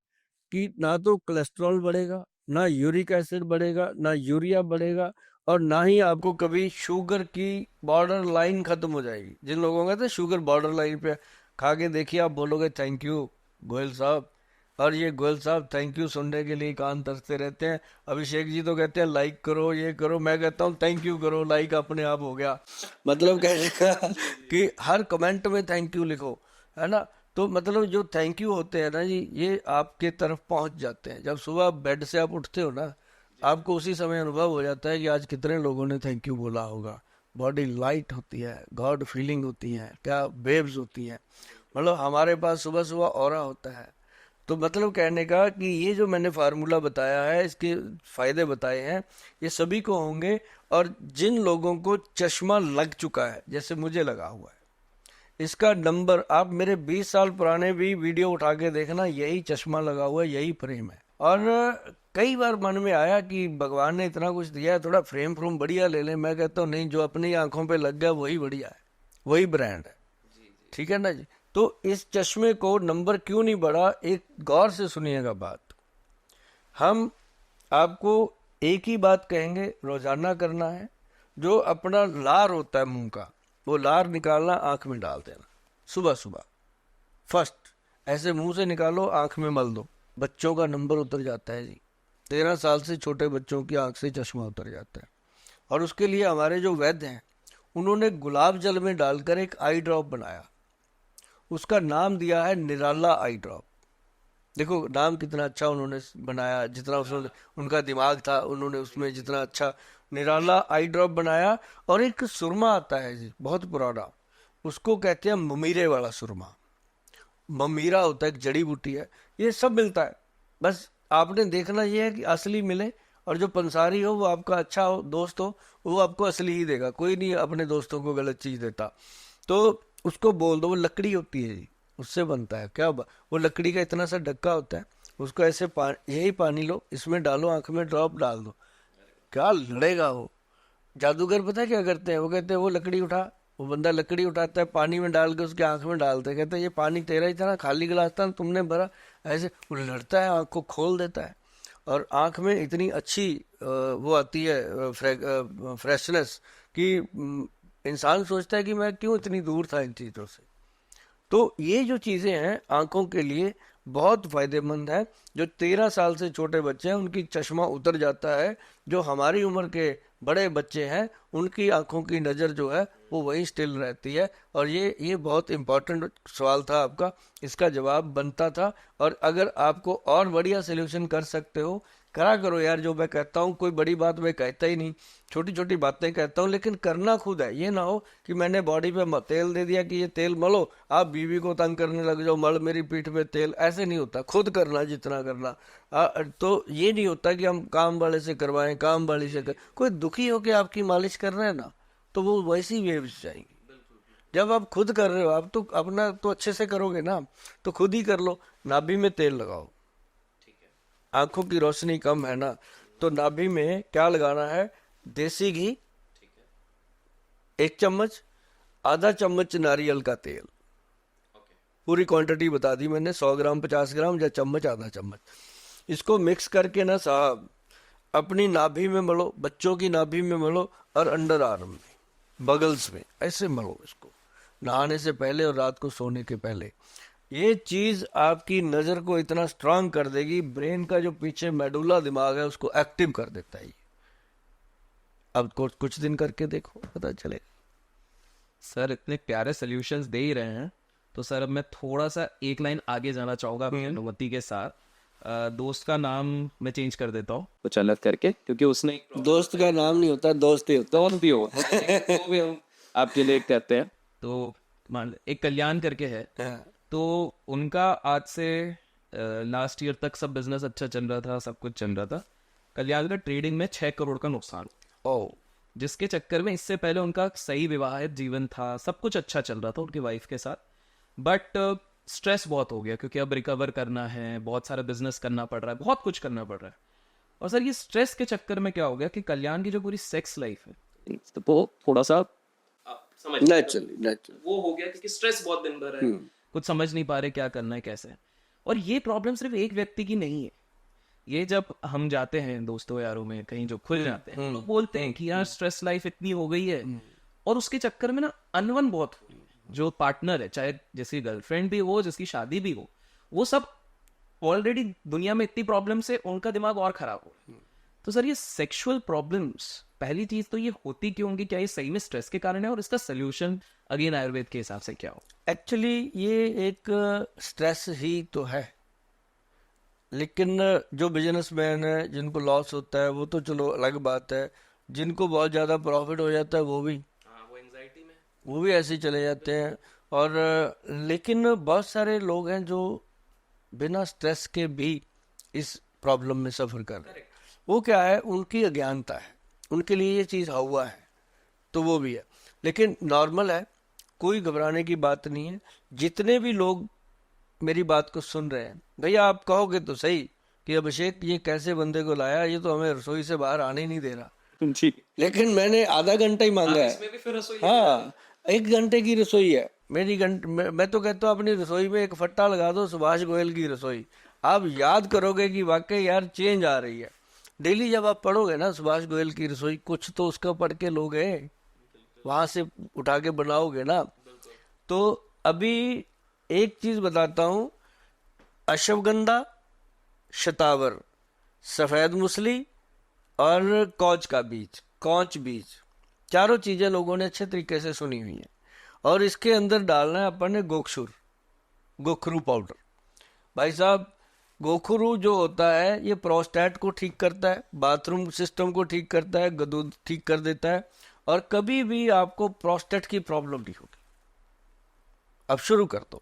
कि ना तो कोलेस्ट्रॉल बढ़ेगा, ना यूरिक एसिड बढ़ेगा, ना यूरिया बढ़ेगा, और ना ही आपको कभी शुगर की बॉर्डर लाइन खत्म हो जाएगी। जिन लोगों का था शुगर बॉर्डर लाइन पे, खा के देखिए, आप बोलोगे थैंक यू गोयल साहब। और ये गोयल साहब थैंक यू सुनने के लिए कान तरसते रहते हैं। अभिषेक जी तो कहते हैं लाइक करो, ये करो, मैं कहता हूँ थैंक यू करो, लाइक अपने आप हो गया। मतलब कहने का कि हर कमेंट में थैंक यू लिखो, है ना। तो मतलब जो थैंक यू होते हैं ना जी, ये आपके तरफ पहुंच जाते हैं। जब सुबह बेड से आप उठते हो ना, आपको उसी समय अनुभव हो जाता है कि आज कितने लोगों ने थैंक यू बोला होगा। बॉडी लाइट होती है, गॉड फीलिंग होती है, क्या वेव्स होती हैं। मतलब हमारे पास सुबह सुबह ऑरा होता है। तो मतलब कहने का कि ये जो मैंने फार्मूला बताया है, इसके फायदे बताए हैं, ये सभी को होंगे। और जिन लोगों को चश्मा लग चुका है, जैसे मुझे लगा हुआ है, इसका नंबर आप मेरे 20 साल पुराने भी वीडियो उठा के देखना, यही चश्मा लगा हुआ है, यही फ्रेम है। और कई बार मन में आया कि भगवान ने इतना कुछ दिया है, थोड़ा फ्रेम फ्रूम बढ़िया ले लें। मैं कहता हूँ नहीं, जो अपनी आंखों पे लग गया वही बढ़िया है, वही ब्रांड है। ठीक है ना जी। तो इस चश्मे को नंबर क्यों नहीं बढ़ा, एक गौर से सुनिएगा बात। हम आपको एक ही बात कहेंगे, रोजाना करना है। जो अपना लार होता है मुंह का, वो लार निकालना, आंख में डाल देना सुबह सुबह फर्स्ट। ऐसे मुंह से निकालो, आंख में मल दो। बच्चों का नंबर उतर जाता है जी। 13 साल से छोटे बच्चों की आंख से चश्मा उतर जाता है। और उसके लिए हमारे जो वैद्य हैं, उन्होंने गुलाब जल में डालकर एक आई ड्रॉप बनाया। उसका नाम दिया है निराला आई ड्रॉप। देखो नाम कितना अच्छा उन्होंने बनाया, जितना उसने, उनका दिमाग था, उन्होंने उसमें जितना अच्छा निराला आई ड्रॉप बनाया। और एक सुरमा आता है जी, बहुत पुराना, उसको कहते हैं ममीरे वाला सुरमा। ममीरा होता है, एक जड़ी बूटी है। ये सब मिलता है, बस आपने देखना ये है कि असली मिले। और जो पंसारी हो, वो आपका अच्छा हो, दोस्त हो, वो आपको असली ही देगा। कोई नहीं अपने दोस्तों को गलत चीज देता। तो उसको बोल दो, वो लकड़ी होती है जी, उससे बनता है। वो लकड़ी का इतना सा डक्का होता है, उसको ऐसे यही पानी लो, इसमें डालो, आंख में ड्रॉप डाल दो, क्या लड़ेगा वो। जादूगर पता है क्या करते हैं, वो कहते हैं वो लकड़ी उठा, वो बंदा लकड़ी उठाता है, पानी में डाल के उसकी आंख में डालते हैं, कहते हैं ये पानी तेरा ही था ना, खाली गिलास था ना, तुमने भरा। ऐसे वो लड़ता है, आंख को खोल देता है। और आंख में इतनी अच्छी वो आती है फ्रेशनेस कि इंसान सोचता है कि मैं क्यों इतनी दूर था इन चीज़ों से। तो ये जो चीज़ें हैं आंखों के लिए बहुत फायदेमंद है। जो 13 साल से छोटे बच्चे हैं उनकी चश्मा उतर जाता है। जो हमारी उम्र के बड़े बच्चे हैं उनकी आंखों की नज़र जो है वो वही स्टिल रहती है। और ये बहुत इम्पोर्टेंट सवाल था आपका, इसका जवाब बनता था। और अगर आपको और बढ़िया सोल्यूशन कर सकते हो करा करो यार जो मैं कहता हूँ। कोई बड़ी बात मैं कहता ही नहीं, छोटी छोटी बातें कहता हूँ, लेकिन करना खुद है। ये ना हो कि मैंने बॉडी पे तेल दे दिया कि ये तेल मलो, आप बीवी को तंग करने लग जाओ, मल मेरी पीठ पे तेल। ऐसे नहीं होता, खुद करना जितना करना। तो ये नहीं होता कि हम काम वाले से करवाएं, काम वाली से कोई दुखी होके आपकी मालिश कर रहे हैं ना, तो वो वैसी वेव्स जाएंगी। जब आप खुद कर रहे हो, आप तो अपना तो अच्छे से करोगे ना, तो खुद ही कर लो। नाभि में तेल लगाओ, आंखों की रोशनी कम है ना, तो नाभि में क्या लगाना है, देसी घी 1 चम्मच, आधा चम्मच नारियल का तेल। पूरी क्वांटिटी बता दी मैंने, 100 ग्राम, 50 ग्राम या चम्मच, आधा चम्मच। इसको मिक्स करके ना साहब अपनी नाभि में मलो, बच्चों की नाभि में मलो, और अंडर आर्म में, बगल्स में ऐसे मलो इसको, नहाने से पहले और रात को सोने के पहले। ये चीज आपकी नजर को इतना स्ट्रांग कर देगी, ब्रेन का जो पीछे मेडुला दिमाग है उसको एक्टिव कर देता है। अब कुछ दिन करके देखो, पता चलेगा। सर इतने प्यारे सोल्यूशंस दे ही रहे हैं, तो सर अब मैं थोड़ा सा एक लाइन आगे जाना चाहूंगा अपनी अनुमति के साथ। दोस्त का नाम मैं चेंज कर देता हूँ कुछ अलग करके, क्योंकि उसने दोस्त का नाम नहीं होता, दोस्त ही होता। दोस्त भी हो तो भी हम आपके लिए कहते हैं। तो मान एक कल्याण करके है, है। तो उनका आज से लास्ट ईयर तक सब बिजनेस अच्छा चल रहा था, सब कुछ चल रहा था। कल्याण का ट्रेडिंग में 6 करोड़ का नुकसान, ओ, जिसके चक्कर में इससे पहले उनका सही विवाहित जीवन था, सब कुछ अच्छा चल रहा था उनकी वाइफ के साथ, बट स्ट्रेस बहुत हो गया क्योंकि अब रिकवर करना है, बहुत सारा बिजनेस करना पड़ रहा है, बहुत कुछ करना पड़ रहा है। और सर ये स्ट्रेस के चक्कर में क्या हो गया कि कल्याण की जो पूरी सेक्स लाइफ है तो वो थोड़ा सा नेचुरली वो हो गया क्योंकि स्ट्रेस बहुत दिन भर है, कुछ समझ नहीं पा रहे क्या करना है कैसे। और ये प्रॉब्लम सिर्फ एक व्यक्ति की नहीं है, ये जब हम जाते हैं दोस्तों यारों में कहीं जो खुल जाते हैं, लोग बोलते हैं कि यार स्ट्रेस लाइफ इतनी हो गई है, और उसके चक्कर में ना अनवन बहुत हो रही है। जो पार्टनर है, चाहे जिसकी गर्लफ्रेंड भी हो, जिसकी शादी भी हो, वो सब ऑलरेडी दुनिया में इतनी प्रॉब्लम से उनका दिमाग और खराब हो रहा है। तो सर ये सेक्सुअल प्रॉब्लम्स, पहली चीज तो ये होती क्यों होंगी, क्या ये सही में स्ट्रेस के कारण है, और इसका सोल्यूशन अगेन आयुर्वेद के हिसाब से क्या हो? एक्चुअली ये एक स्ट्रेस ही तो है, लेकिन जो बिजनेसमैन है जिनको लॉस होता है वो तो चलो अलग बात है, जिनको बहुत ज़्यादा प्रॉफिट हो जाता है वो भी एंजाइटी में वो भी ऐसे ही चले जाते हैं। और लेकिन बहुत सारे लोग हैं जो बिना स्ट्रेस के भी इस प्रॉब्लम में सफ़र कर रहे हैं। वो क्या है, उनकी अज्ञानता है, उनके लिए ये चीज़ हुआ है, तो वो भी है। लेकिन नॉर्मल है, कोई घबराने की बात नहीं है। जितने भी लोग मेरी बात को सुन रहे हैं, भैया आप कहोगे तो सही कि अभिषेक ये कैसे बंदे को लाया, ये तो हमें रसोई से बाहर आने ही नहीं दे रहा, लेकिन मैंने आधा घंटा ही मांगा है। हाँ, 1 घंटे की रसोई है मेरी। मैं तो कहता हूँ अपनी रसोई में एक फट्टा लगा दो, सुभाष गोयल की रसोई। आप याद करोगे कि वाकई यार चेंज आ रही है। डेली जब आप पढ़ोगे ना सुभाष गोयल की रसोई, कुछ तो उसका पढ़ के लोगे, वहां से उठा के बनाओगे ना। तो अभी एक चीज बताता हूँ, अश्वगंधा, शतावर, सफेद मूसली और कौच बीज, चारों चीजें लोगों ने अच्छे तरीके से सुनी हुई हैं। और इसके अंदर डालना है अपन ने गोखरू पाउडर। भाई साहब, गोखरू जो होता है ये प्रोस्टेट को ठीक करता है, बाथरूम सिस्टम को ठीक करता है, दूध ठीक कर देता है, और कभी भी आपको प्रोस्टेट की प्रॉब्लम नहीं होगी। अब शुरू कर दो।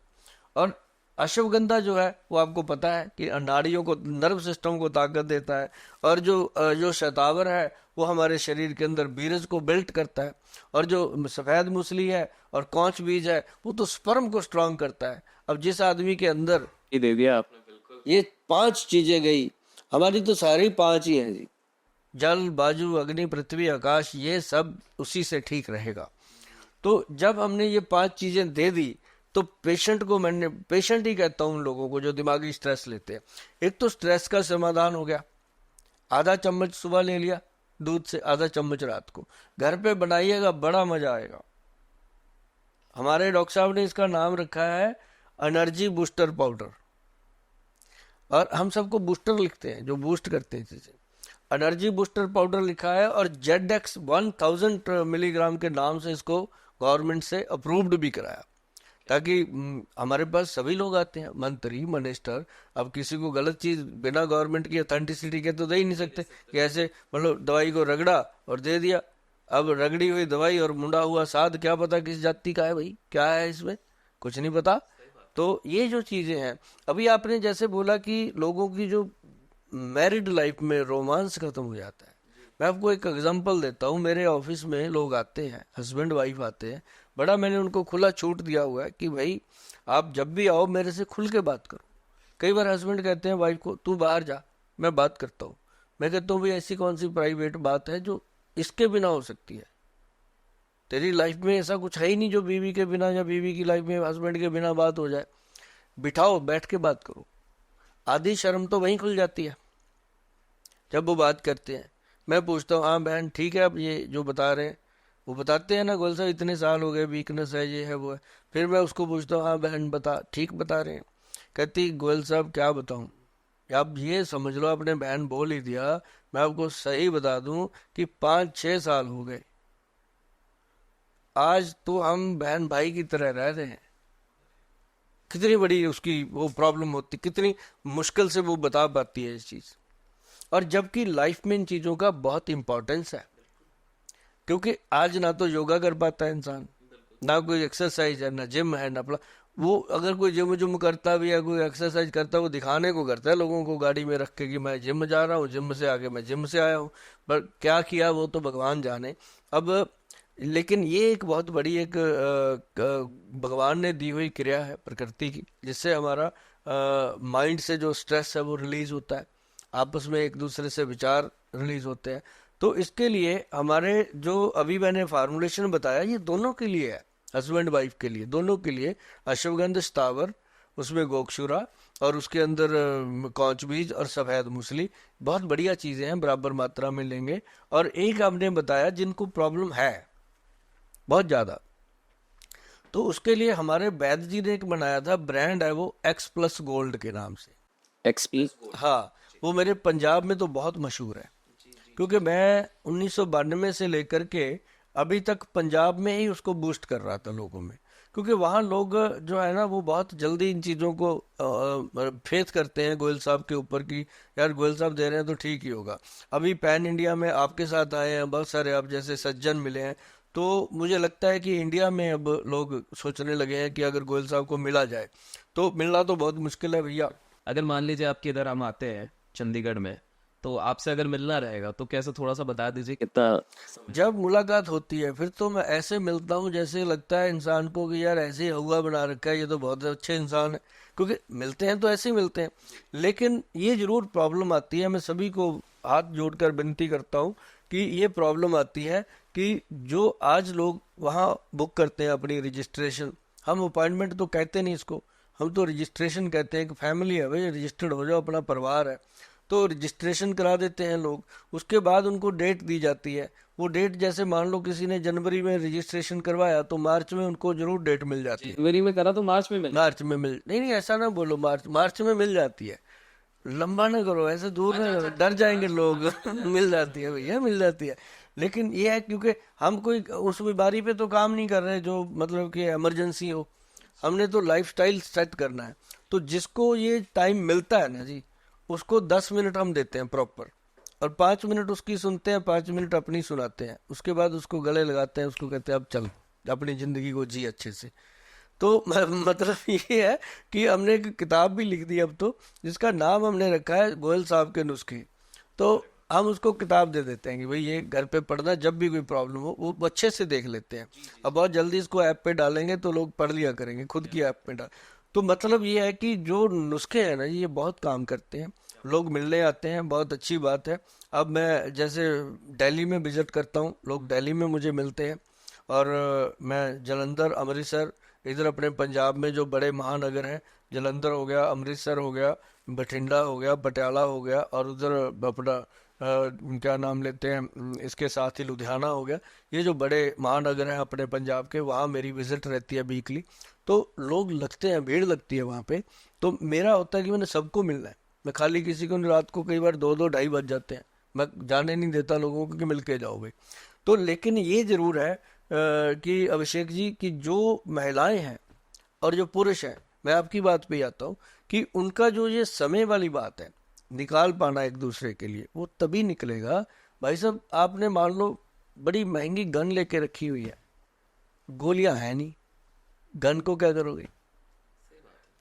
और अश्वगंधा जो है वो आपको पता है कि नाड़ियों को, नर्व सिस्टम को ताकत देता है। और जो शतावर है वो हमारे शरीर के अंदर बीरज को बिल्ट करता है। और जो सफ़ेद मूसली है और कौच बीज है वो तो स्पर्म को स्ट्रांग करता है। अब जिस आदमी के अंदर ये दे दिया आपने, बिल्कुल ये 5 चीजें गई, हमारी तो सारी 5 ही हैं जी, जल, वायु, अग्नि, पृथ्वी, आकाश, ये सब उसी से ठीक रहेगा। तो जब हमने ये 5 चीजें दे दी, तो पेशेंट ही कहता हूँ उन लोगों को जो दिमागी स्ट्रेस लेते हैं। एक तो स्ट्रेस का समाधान हो गया, आधा चम्मच सुबह ले लिया दूध से, आधा चम्मच रात को। घर पे बनाइएगा, बड़ा मजा आएगा। हमारे डॉक्टर साहब ने इसका नाम रखा है एनर्जी बूस्टर पाउडर। और हम सबको बूस्टर लिखते हैं, जो बूस्ट करते हैं चीजें। एनर्जी बूस्टर पाउडर लिखा है, और जेडेक्स 1000 मिलीग्राम के नाम से इसको गवर्नमेंट से अप्रूव्ड भी कराया, ताकि हमारे पास सभी लोग आते हैं, मंत्री मिनिस्टर। अब किसी को गलत चीज बिना गवर्नमेंट की अथेंटिसिटी के तो दे ही नहीं सकते कि ऐसे मतलब दवाई को रगड़ा और दे दिया। अब रगड़ी हुई दवाई और मुंडा हुआ साध, क्या पता किस जाति का है भाई, क्या है इसमें, कुछ नहीं पता। तो ये जो चीजें हैं, अभी आपने जैसे बोला कि लोगों की जो मैरिड लाइफ में रोमांस खत्म हो जाता है। मैं आपको एक एग्जांपल देता हूँ। मेरे ऑफिस में लोग आते हैं, हस्बैंड वाइफ आते हैं, बड़ा मैंने उनको खुला छूट दिया हुआ है कि भाई आप जब भी आओ मेरे से खुल के बात करो। कई बार हस्बैंड कहते हैं वाइफ को, तू बाहर जा, मैं बात करता हूँ। मैं कहता हूँ भाई ऐसी कौन सी प्राइवेट बात है जो इसके बिना हो सकती है? तेरी लाइफ में ऐसा कुछ है ही नहीं जो बीवी के बिना या बीवी की लाइफ में हस्बैंड के बिना बात हो जाए। बिठाओ, बैठ के बात करो। आधी शर्म तो वहीं खुल जाती है जब वो बात करते हैं। मैं पूछता हूँ, हाँ बहन ठीक है, अब ये जो बता रहे हैं, वो बताते हैं ना गोयल साहब इतने साल हो गए, वीकनेस है, ये है, वो है। फिर मैं उसको पूछता हूँ, हाँ बहन बता, ठीक बता रहे हैं? कहती गोयल साहब क्या बताऊँ, आप ये समझ लो आपने बहन बोल ही दिया। मैं आपको सही बता दूं कि 5-6 साल हो गए, आज तो हम बहन भाई की तरह रह रहे हैं। कितनी बड़ी उसकी वो प्रॉब्लम होती, कितनी मुश्किल से वो बता पाती है इस चीज। और जबकि लाइफ में इन चीजों का बहुत इंपॉर्टेंस है, क्योंकि आज ना तो योगा कर पाता है इंसान, ना कोई एक्सरसाइज है, ना जिम है, ना वो अगर कोई जिम जुम करता भी है, कोई एक्सरसाइज करता है, वो दिखाने को करता है लोगों को गाड़ी में रख के कि मैं जिम जा रहा हूँ, जिम से आके मैं जिम से आया हूँ। पर क्या किया वो तो भगवान जाने। अब लेकिन ये एक बहुत बड़ी एक भगवान ने दी हुई क्रिया है प्रकृति की, जिससे हमारा माइंड से जो स्ट्रेस है वो रिलीज होता है, आपस में एक दूसरे से विचार रिलीज होते हैं। तो इसके लिए हमारे जो अभी मैंने फार्मूलेशन बताया, ये दोनों के लिए है, हस्बैंड वाइफ के लिए, दोनों के लिए। अश्वगंध स्थावर, उसमें गोक्षुरा, और उसके अंदर कौच बीज और सफेद मूसली, बहुत बढ़िया चीजें हैं, बराबर मात्रा में लेंगे। और एक आपने बताया जिनको प्रॉब्लम है बहुत ज्यादा, तो उसके लिए हमारे वैद्य जी ने एक बनाया था ब्रांड है, वो एक्स प्लस गोल्ड के नाम से। एक्सपी हाँ, वो मेरे पंजाब में तो बहुत मशहूर है, क्योंकि मैं 1992 से लेकर के अभी तक पंजाब में ही उसको बूस्ट कर रहा था लोगों में। क्योंकि वहाँ लोग जो है ना वो बहुत जल्दी इन चीज़ों को फेथ करते हैं गोयल साहब के ऊपर कि यार गोयल साहब दे रहे हैं तो ठीक ही होगा। अभी पैन इंडिया में आपके साथ आए हैं बहुत सारे आप जैसे सज्जन मिले हैं, तो मुझे लगता है कि इंडिया में अब लोग सोचने लगे हैं कि अगर गोयल साहब को मिला जाए, तो मिलना तो बहुत मुश्किल है भैया। अगर मान लीजिए आपके इधर हम आते हैं चंडीगढ़ में, तो आपसे अगर मिलना रहेगा तो कैसे, थोड़ा सा बता दीजिए कितना। जब मुलाकात होती है फिर तो मैं ऐसे मिलता हूँ जैसे लगता है इंसान को कि यार ऐसे ही हुआ बना रखा है, ये तो बहुत अच्छे इंसान है। क्योंकि मिलते हैं तो ऐसे ही मिलते हैं, लेकिन ये जरूर प्रॉब्लम आती है। मैं सभी को हाथ जोड़कर विनती करता हूँ कि ये प्रॉब्लम आती है कि जो आज लोग वहाँ बुक करते हैं अपनी रजिस्ट्रेशन, हम अपॉइंटमेंट तो कहते नहीं इसको, हम तो रजिस्ट्रेशन कहते हैं कि फैमिली है भाई, रजिस्टर्ड हो जाओ, अपना परिवार है, तो रजिस्ट्रेशन करा देते हैं लोग। उसके बाद उनको डेट दी जाती है, वो डेट जैसे मान लो किसी ने जनवरी में रजिस्ट्रेशन करवाया तो मार्च में उनको जरूर डेट मिल जाती है। जनवरी में करा तो मार्च में मिला। मार्च में मिल नहीं नहीं ऐसा ना बोलो, मार्च में मिल जाती है। लंबा ना करो, ऐसे दूर ना करो, डर जाएंगे लोग मिल जाती है भैया, मिल जाती है। लेकिन ये है क्योंकि हम कोई उस बीमारी पे तो काम नहीं कर रहे जो मतलब कि इमरजेंसी हो, हमने तो लाइफस्टाइल सेट करना है। तो जिसको ये टाइम मिलता है ना जी, उसको 10 मिनट हम देते हैं प्रॉपर, और 5 मिनट उसकी सुनते हैं, 5 मिनट अपनी सुनाते हैं, उसके बाद उसको गले लगाते हैं, उसको कहते हैं अब चल अपनी जिंदगी को जी अच्छे से। तो मतलब ये है कि हमने एक किताब भी लिख दी अब तो, जिसका नाम हमने रखा है गोयल साहब के नुस्खे। तो हम उसको किताब दे देते हैं कि भाई ये घर पे पढ़ना, जब भी कोई प्रॉब्लम हो वो अच्छे से देख लेते हैं। अब बहुत जल्दी इसको ऐप पे डालेंगे तो लोग पढ़ लिया करेंगे, खुद की ऐप पे डाल। तो मतलब ये है कि जो नुस्खे हैं ना ये बहुत काम करते हैं, लोग मिलने आते हैं, बहुत अच्छी बात है। अब मैं जैसे दिल्ली में विजिट करता हूँ, लोग दिल्ली में मुझे मिलते हैं, और मैं जलंधर, अमृतसर, इधर अपने पंजाब में जो बड़े महानगर हैं, जलंधर हो गया, अमृतसर हो गया, बठिंडा हो गया, पटियाला हो गया, और उधर अपना क्या नाम लेते हैं इसके साथ ही लुधियाना हो गया, ये जो बड़े महानगर हैं अपने पंजाब के, वहाँ मेरी विजिट रहती है वीकली। तो लोग लगते हैं, भीड़ लगती है वहाँ पे। तो मेरा होता है कि मैंने सबको मिलना है, मैं खाली किसी को नहीं। रात को कई बार 2-2 ढाई बज जाते हैं, मैं जाने नहीं देता लोगों को कि मिल के जाओ भाई। तो लेकिन ये जरूर है कि अभिषेक जी की जो महिलाएं हैं और जो पुरुष हैं, मैं आपकी बात पे आता हूँ कि उनका जो ये समय वाली बात है, निकाल पाना एक दूसरे के लिए, वो तभी निकलेगा। भाई साहब, आपने मान लो बड़ी महंगी गन लेके रखी हुई है, गोलियां है नहीं, गन को क्या करोगे?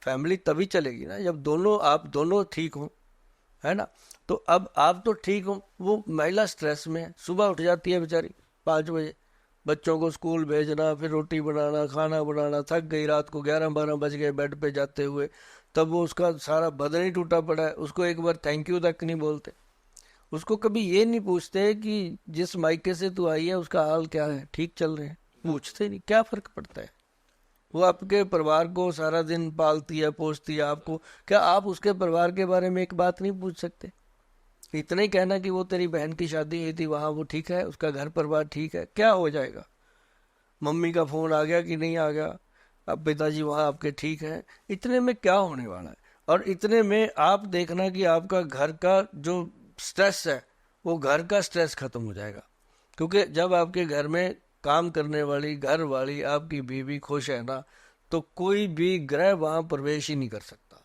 फैमिली तभी चलेगी ना जब आप दोनों ठीक हो, है ना। तो अब आप तो ठीक हो, वो महिला स्ट्रेस में है, सुबह उठ जाती है बेचारी 5 बजे, बच्चों को स्कूल भेजना, फिर रोटी बनाना, खाना बनाना, थक गई, रात को 11-12 बज गए बेड पे जाते हुए, तब वो उसका सारा बदन ही टूटा पड़ा है, उसको एक बार थैंक यू तक नहीं बोलते, उसको कभी ये नहीं पूछते कि जिस मायके से तू आई है उसका हाल क्या है, ठीक चल रहे हैं, पूछते नहीं। क्या फर्क पड़ता है? वो आपके परिवार को सारा दिन पालती है, पोसती है आपको, क्या आप उसके परिवार के बारे में एक बात नहीं पूछ सकते? इतना ही कहना कि वो तेरी बहन की शादी हुई थी, वहाँ वो ठीक है, उसका घर परिवार ठीक है, क्या हो जाएगा? मम्मी का फोन आ गया कि नहीं आ गया, अब पिताजी वहाँ आपके ठीक है, इतने में क्या होने वाला है? और इतने में आप देखना कि आपका घर का जो स्ट्रेस है, वो घर का स्ट्रेस खत्म हो जाएगा। क्योंकि जब आपके घर में काम करने वाली घर वाली आपकी बीवी खुश है ना, तो कोई भी ग्रह वहां प्रवेश ही नहीं कर सकता,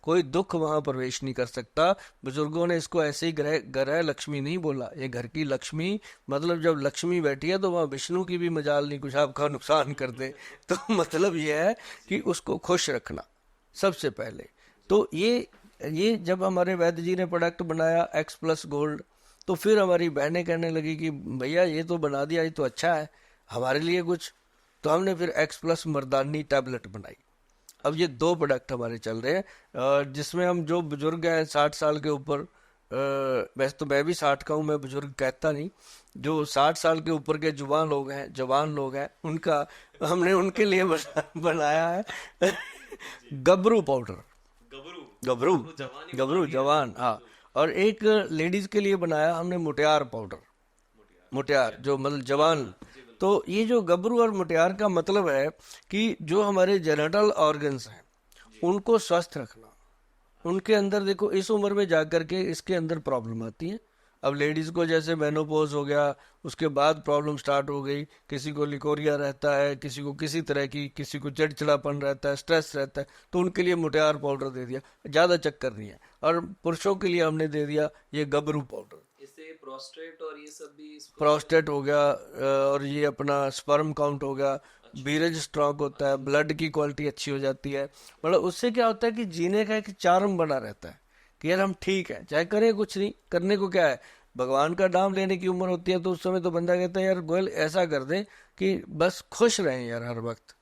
कोई दुख वहां प्रवेश नहीं कर सकता। बुजुर्गों ने इसको ऐसे ही ग्रह ग्रह लक्ष्मी नहीं बोला, ये घर की लक्ष्मी, मतलब जब लक्ष्मी बैठी है तो वहां विष्णु की भी मजाल नहीं कुछ आपका नुकसान कर दे। तो मतलब ये है कि उसको खुश रखना सबसे पहले। तो ये जब हमारे वैद्य जी ने प्रोडक्ट बनाया एक्स प्लस गोल्ड, तो फिर हमारी बहनें कहने लगी कि भैया ये तो बना दिया, ये तो अच्छा है, हमारे लिए कुछ। तो हमने फिर एक्स प्लस मर्दानी टैबलेट बनाई। अब ये 2 प्रोडक्ट हमारे चल रहे हैं, जिसमें हम जो बुजुर्ग हैं 60 साल के ऊपर, वैसे तो मैं भी 60 का हूँ, मैं बुजुर्ग कहता नहीं, जो 60 साल के ऊपर के जवान लोग हैं उनका हमने उनके लिए बनाया है गबरू पाउडर। गबरू गबरू जवान, हाँ। और एक लेडीज के लिए बनाया हमने मुटियार पाउडर, मुटियार जो मतलब जवान। तो ये जो गबरू और मुटियार का मतलब है कि जो हमारे जेनेटल ऑर्गन्स हैं उनको स्वस्थ रखना। उनके अंदर देखो, इस उम्र में जाकर के इसके अंदर प्रॉब्लम आती है। अब लेडीज को जैसे मेनोपॉज हो गया, उसके बाद प्रॉब्लम स्टार्ट हो गई, किसी को लिकोरिया रहता है, किसी को किसी तरह की, किसी को चिड़चिड़ापन रहता है, स्ट्रेस रहता है, तो उनके लिए मुटियार पाउडर दे दिया, ज़्यादा चक्कर नहीं है। और पुरुषों के लिए हमने दे दिया ये गबरू पाउडर। इससे प्रोस्टेट और ये सब भी प्रोस्टेट हो गया, और ये अपना स्पर्म काउंट हो गया, बीरेज स्ट्रॉन्ग होता है, ब्लड की क्वालिटी अच्छी हो जाती है। मतलब उससे क्या होता है कि जीने का एक चार्म बना रहता है कि यार हम ठीक है, चाहे करें कुछ नहीं, करने को क्या है, भगवान का नाम लेने की उम्र होती है, तो उस समय तो बंदा कहता है यार गोयल ऐसा कर दे कि बस खुश रहें यार हर वक्त,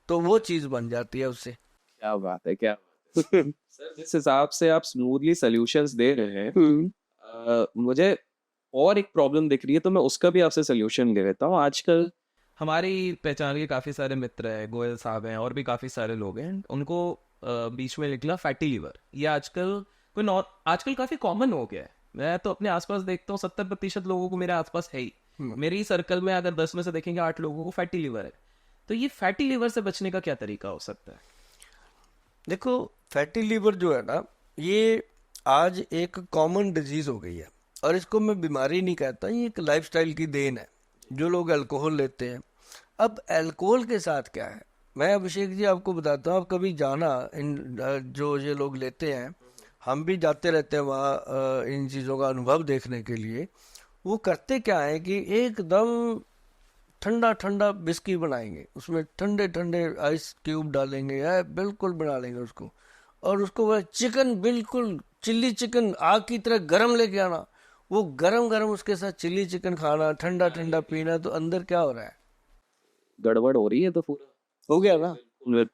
तो वो चीज़ बन जाती है उससे। क्या बात है, क्या बात है। सर जिस हिसाब से आप स्मूथली सॉल्यूशंस दे रहे हैं, मुझे और एक प्रॉब्लम दिख रही है, तो मैं उसका भी आपसे सोल्यूशन ले लेता हूँ। आजकल हमारी पहचान के काफ़ी सारे मित्र हैं, गोयल साहब हैं और भी काफ़ी सारे लोग हैं, उनको बीच में निकला फैटी लीवर। ये आजकल काफ़ी कॉमन हो गया है। मैं तो अपने आसपास देखता हूँ 70% लोगों को मेरे आसपास है ही, मेरे ही सर्कल में अगर 10 में से देखेंगे 8 लोगों को फैटी लीवर है। तो ये फैटी लीवर से बचने का क्या तरीका हो सकता है? देखो, फैटी लीवर जो है ना, ये आज एक कॉमन डिजीज हो गई है, और इसको मैं बीमारी नहीं कहता, ये एक लाइफस्टाइल की देन है। जो लोग अल्कोहल लेते हैं, अब अल्कोहल के साथ क्या है, मैं अभिषेक जी आपको बताता हूँ, आप कभी जाना जो ये लोग लेते हैं, हम भी जाते रहते हैं वहाँ इन चीज़ों का अनुभव देखने के लिए। वो करते क्या है कि एकदम ठंडा ठंडा बिस्की बनाएंगे, उसमें ठंडे ठंडे आइस क्यूब डालेंगे, या बिल्कुल बना लेंगे उसको, और उसको वह चिकन, बिल्कुल चिल्ली चिकन आग की तरह गरम लेके आना, वो गरम गरम उसके साथ चिल्ली चिकन खाना, ठंडा ठंडा पीना। तो अंदर क्या हो रहा है? गड़बड़ हो रही है तो पूरा हो गया ना।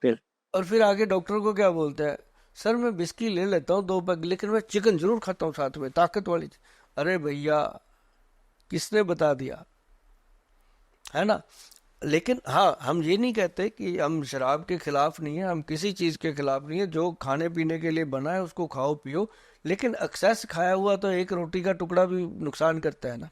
फिर और फिर आगे डॉक्टर को क्या बोलते हैं, सर मैं बिस्की ले लेता हूँ 2 पैक, लेकिन मैं चिकन जरूर खाता हूँ साथ में, ताकत वाली अरे भैया, किसने बता दिया, है ना। लेकिन हाँ, हम ये नहीं कहते कि हम शराब के खिलाफ नहीं है, हम किसी चीज़ के खिलाफ नहीं है, जो खाने पीने के लिए बना है उसको खाओ पियो, लेकिन एक्सेस खाया हुआ तो एक रोटी का टुकड़ा भी नुकसान करता है ना।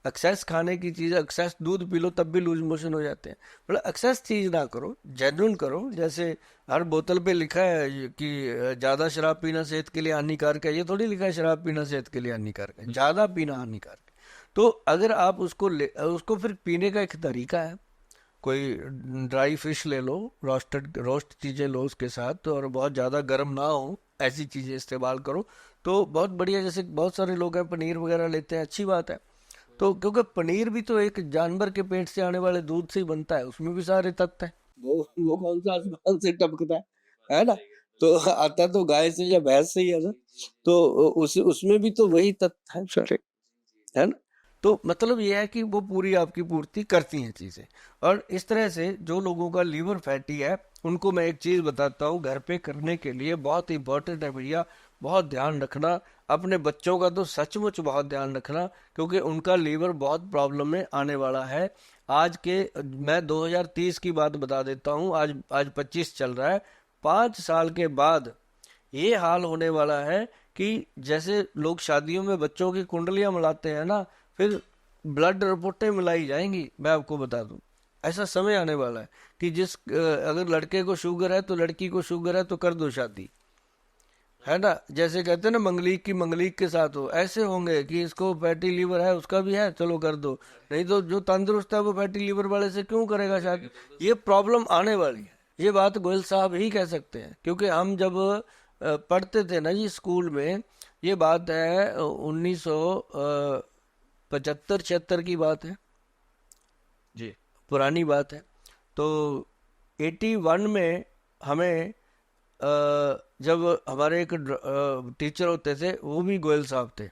एक्सेस खाने की चीज़, एक्सेस दूध पी लो तब भी लूज मोशन हो जाते हैं। मतलब एक्सेस चीज़ ना करो, जेन्युइन करो। जैसे हर बोतल पे लिखा है कि ज़्यादा शराब पीना सेहत के लिए हानिकारक है, ये थोड़ी लिखा है शराब पीना सेहत के लिए हानिकारक है, ज़्यादा पीना हानिकारक है। तो अगर आप उसको फिर पीने का एक तरीका है, कोई ड्राई फिश ले लो, रोस्ट चीज़ें लो उसके साथ, और बहुत ज़्यादा गर्म ना हो ऐसी चीज़ें इस्तेमाल करो तो बहुत बढ़िया। जैसे बहुत सारे लोग हैं पनीर वगैरह लेते हैं, अच्छी बात है। तो क्योंकि पनीर भी तो एक जानवर के पेट से आने वाले दूध से ही बनता है, उसमें भी सारे तत्व हैं। वो कौन सा आसमान से टपकता है ना? तो आता तो गाय से या भैंस से ही है ना। तो उस उसमें भी तो वही तत्व है सारे, है ना? तो मतलब ये है कि वो पूरी आपकी पूर्ति करती हैं चीजें। और इस तरह से जो लोगों का लीवर फैटी है, उनको मैं एक चीज बताता हूँ घर पे करने के लिए बहुत इंपॉर्टेंट है भैया। बहुत ध्यान रखना, अपने बच्चों का तो सचमुच बहुत ध्यान रखना, क्योंकि उनका लीवर बहुत प्रॉब्लम में आने वाला है। आज के मैं 2030 की बात बता देता हूँ, आज 25 चल रहा है। 5 साल के बाद ये हाल होने वाला है कि जैसे लोग शादियों में बच्चों की कुंडलियां मिलाते हैं ना, फिर ब्लड रिपोर्टें मिलाई जाएंगी। मैं आपको बता दूं, ऐसा समय आने वाला है कि अगर लड़के को शुगर है तो लड़की को शुगर है तो कर दो शादी, है ना? जैसे कहते हैं ना, मंगलीक की मंगलीक के साथ हो, ऐसे होंगे कि इसको फैटी लीवर है, उसका भी है, चलो कर दो। नहीं तो जो तंदुरुस्त है वो फैटी लीवर वाले से क्यों करेगा शादी? ये प्रॉब्लम आने वाली है। ये बात गोयल साहब ही कह सकते हैं, क्योंकि हम जब पढ़ते थे ना जी स्कूल में, ये बात है 1975-76 की बात है, जी। पुरानी बात है। तो 81 में हमें जब हमारे एक टीचर होते थे, वो भी गोयल साहब थे,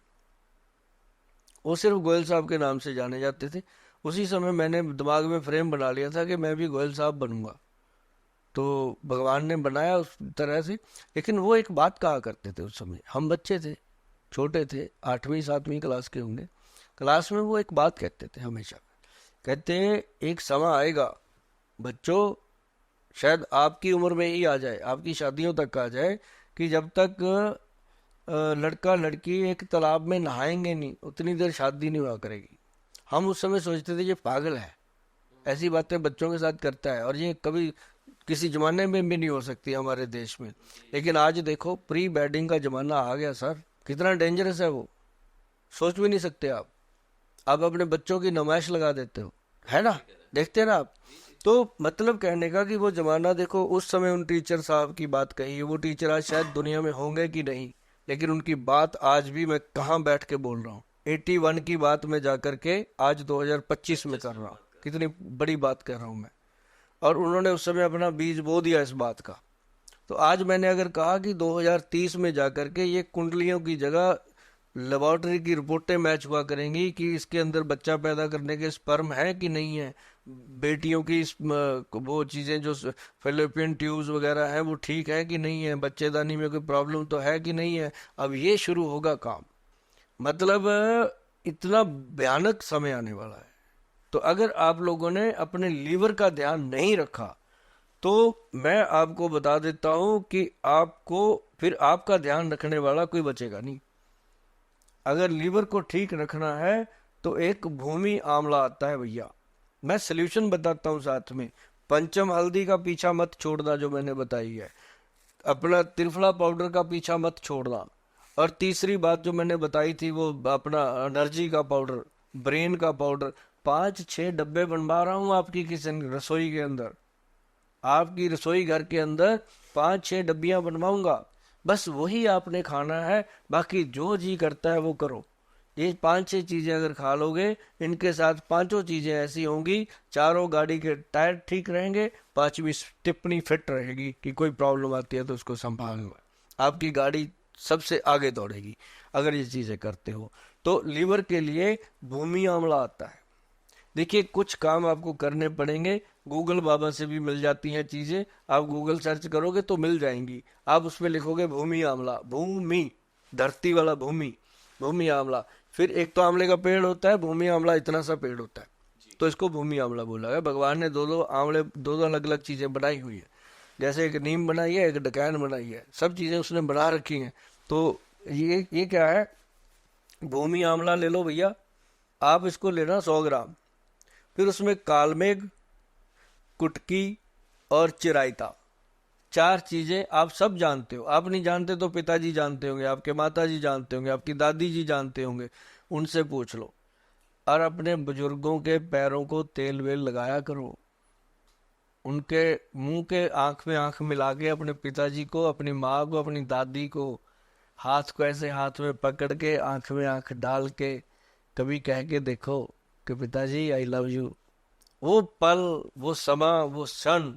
वो सिर्फ गोयल साहब के नाम से जाने जाते थे। उसी समय मैंने दिमाग में फ्रेम बना लिया था कि मैं भी गोयल साहब बनूंगा। तो भगवान ने बनाया उस तरह से। लेकिन वो एक बात कहा करते थे, उस समय हम बच्चे थे, छोटे थे, 8वीं 7वीं क्लास के होंगे। क्लास में वो एक बात कहते थे हमेशा, कहते हैं एक समय आएगा बच्चों, शायद आपकी उम्र में ही आ जाए, आपकी शादियों तक आ जाए, कि जब तक लड़का लड़की एक तालाब में नहाएंगे नहीं उतनी देर शादी नहीं हुआ करेगी। हम उस समय सोचते थे ये पागल है, ऐसी बातें बच्चों के साथ करता है, और ये कभी किसी जमाने में भी नहीं हो सकती हमारे देश में। लेकिन आज देखो प्री वेडिंग का जमाना आ गया सर, कितना डेंजरस है वो, सोच भी नहीं सकते आप अपने बच्चों की नुमाइश लगा देते हो, है ना? देखते हैं ना आप। तो मतलब कहने का कि वो जमाना देखो, उस समय उन टीचर साहब की बात कही, वो टीचर आज शायद दुनिया में होंगे कि नहीं, लेकिन उनकी बात आज भी मैं कहाँ बैठ के बोल रहा हूँ। 81 की बात में जाकर के आज 2025 में कर रहा हूँ, कितनी बड़ी बात कर रहा हूँ मैं। और उन्होंने उस समय अपना बीज बो दिया इस बात का। तो आज मैंने अगर कहा कि 2030 में जाकर के ये कुंडलियों की जगह लेबोरेटरी की रिपोर्टें मैच हुआ करेंगी कि इसके अंदर बच्चा पैदा करने के स्पर्म है कि नहीं है, बेटियों की वो चीज़ें जो फेलोपियन ट्यूब्स वगैरह हैं वो ठीक है कि नहीं है, बच्चेदानी में कोई प्रॉब्लम तो है कि नहीं है, अब ये शुरू होगा काम। मतलब इतना भयानक समय आने वाला है। तो अगर आप लोगों ने अपने लीवर का ध्यान नहीं रखा, तो मैं आपको बता देता हूं कि आपको फिर आपका ध्यान रखने वाला कोई बचेगा नहीं। अगर लीवर को ठीक रखना है तो एक भूमि आंवला आता है भैया, मैं सल्यूशन बताता हूँ साथ में। पंचम हल्दी का पीछा मत छोड़ना जो मैंने बताई है, अपना त्रिफला पाउडर का पीछा मत छोड़ना, और तीसरी बात जो मैंने बताई थी वो अपना एनर्जी का पाउडर, ब्रेन का पाउडर। 5-6 डब्बे बनवा रहा हूँ आपकी किचन रसोई के अंदर, आपकी रसोई घर के अंदर 5-6 डब्बियां बनवाऊंगा। बस वही आपने खाना है, बाकी जो जी करता है वो करो। ये 5-6 चीजें अगर खा लोगे, इनके साथ पांचों चीजें ऐसी होंगी, चारों गाड़ी के टायर ठीक रहेंगे, पांचवी टिप्पणी फिट रहेगी कि कोई प्रॉब्लम आती है तो उसको संभालना, आपकी गाड़ी सबसे आगे दौड़ेगी अगर ये चीजें करते हो। तो लीवर के लिए भूमि आंवला आता है। देखिए कुछ काम आपको करने पड़ेंगे, गूगल बाबा से भी मिल जाती हैं चीजें, आप गूगल सर्च करोगे तो मिल जाएंगी। आप उसमें लिखोगे भूमि आंवला, भूमि धरती वाला भूमि, भूमि आंवला। फिर एक तो आंवले का पेड़ होता है, भूमि आंवला इतना सा पेड़ होता है, तो इसको भूमि आंवला बोला है। भगवान ने दो आंवले, दो अलग अलग चीजें बनाई हुई है, जैसे एक नीम बनाई है, एक डकैन बनाई है, सब चीजें उसने बना रखी हैं। तो ये क्या है, भूमि आंवला ले लो भैया, आप इसको लेना 100 ग्राम। फिर उसमें कालमेघ, कुटकी और चिरायता, 4 चीजें आप सब जानते हो। आप नहीं जानते तो पिताजी जानते होंगे, आपके माताजी जानते होंगे, आपकी दादी जी जानते होंगे, उनसे पूछ लो। और अपने बुजुर्गों के पैरों को तेल वेल लगाया करो, उनके मुंह के आंख में आंख मिला के अपने पिताजी को, अपनी माँ को, अपनी दादी को, हाथ को ऐसे हाथ में पकड़ के आंख में आंख डाल के कभी कह के देखो कि पिताजी आई लव यू। वो पल, वो समा, वो क्षण,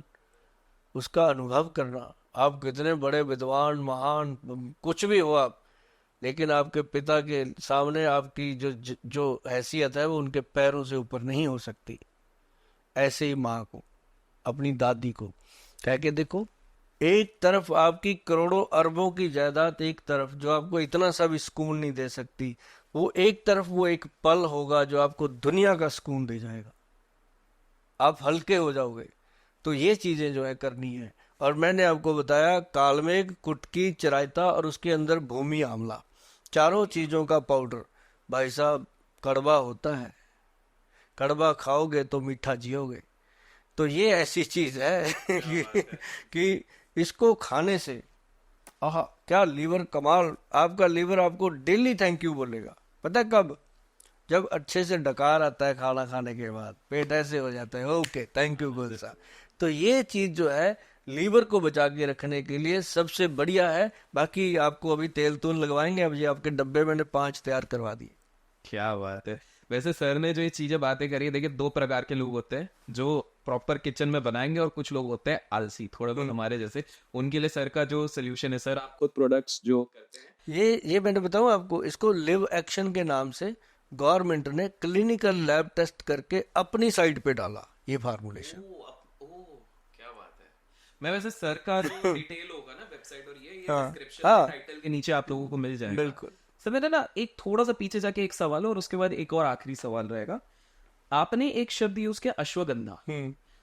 उसका अनुभव करना। आप कितने बड़े विद्वान, महान, कुछ भी हो आप, लेकिन आपके पिता के सामने आपकी जो हैसियत है वो उनके पैरों से ऊपर नहीं हो सकती। ऐसे ही माँ को, अपनी दादी को कह के देखो। एक तरफ आपकी करोड़ों अरबों की जायदाद, एक तरफ जो आपको इतना सा भी सुकून नहीं दे सकती, वो एक तरफ वो एक पल होगा जो आपको दुनिया का सुकून दे जाएगा। आप हल्के हो जाओगे। तो ये चीजें जो है करनी है। और मैंने आपको बताया कालमेघ, कुटकी, चिरायता और उसके अंदर भूमि आंवला, चारों चीजों का पाउडर। भाई साहब, कड़वा होता है, कड़वा खाओगे तो मीठा जियोगे। तो ये ऐसी चीज है कि इसको खाने से आहा क्या लीवर कमाल। आपका लीवर आपको डेली थैंक यू बोलेगा। पता है कब? जब अच्छे से डकार आता है खाना खाने के बाद, पेट ऐसे हो जाता है, ओके थैंक यू गुड साहब। तो ये चीज जो है लीवर को बचा के रखने के लिए सबसे बढ़िया है। बाकी आपको अभी तेल तूल लगवाएंगे। अब ये आपके डब्बे मैंने 5 तैयार करवा दिए। क्या बात है। वैसे सर ने जो ये चीजें बातें करी है, देखिए 2 प्रकार के लोग होते हैं जो प्रॉपर किचन में बनाएंगे और कुछ लोग होते हैं आलसी, थोड़ा बहुत हमारे जैसे। उनके लिए सर का जो सोल्यूशन है, सर आप खुद प्रोडक्ट्स जो करते हैं। ये मैंने बताऊं आपको, इसको लिव एक्शन के नाम से गवर्नमेंट ने क्लिनिकल लैब टेस्ट करके अपनी साइट पे डाला ये फार्मूलेशन। क्या बात है। मैं वैसे सर का जो डिटेल होगा ना वेबसाइट और ये हाँ डिस्क्रिप्शन हाँ, टाइटल के नीचे आप लोगों को मिल जाएगा। बिल्कुल। सर मेरा ना एक थोड़ा सा पीछे जाके एक सवाल है और उसके बाद एक और आखिरी सवाल रहेगा। आपने एक शब्द यूज किया अश्वगंधा।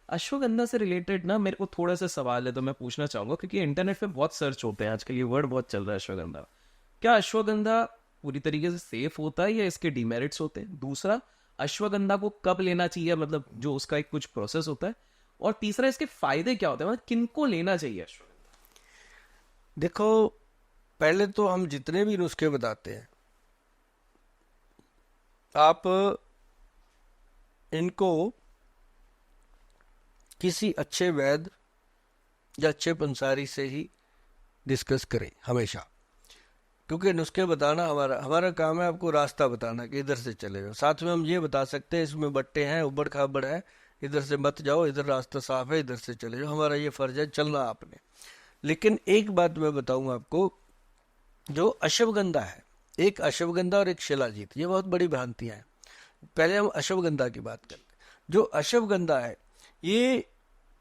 अश्वगंधा से रिलेटेड ना मेरे को थोड़ा सा सवाल है, तो मैं पूछना चाहूंगा, क्योंकि इंटरनेट पे बहुत सर्च होते हैं आजकल, ये वर्ड बहुत चल रहा है अश्वगंधा। क्या अश्वगंधा पूरी तरीके से सेफ होता है या इसके डिमेरिट्स होते हैं? दूसरा, अश्वगंधा को कब लेना चाहिए, मतलब जो उसका एक कुछ प्रोसेस होता है। और तीसरा, इसके फायदे क्या होते हैं, मतलब किनको लेना चाहिए अश्वगंधा? देखो, पहले तो हम जितने भी नुस्खे बताते हैं, आप इनको किसी अच्छे वैद्य या अच्छे पंसारी से ही डिस्कस करें हमेशा। क्योंकि नुस्खे बताना हमारा काम है, आपको रास्ता बताना कि इधर से चले जाओ। साथ में हम ये बता सकते हैं इसमें बट्टे हैं, उबड़ खाबड़ है, इधर से मत जाओ, इधर रास्ता साफ है, इधर से चले जाओ। हमारा ये फर्ज है, चलना आपने। लेकिन एक बात मैं बताऊं आपको, जो अश्वगंधा है, एक अश्वगंधा और एक शिलाजीत, ये बहुत बड़ी भ्रांतियां हैं। पहले हम अश्वगंधा की बात करते हैं। जो अश्वगंधा है, ये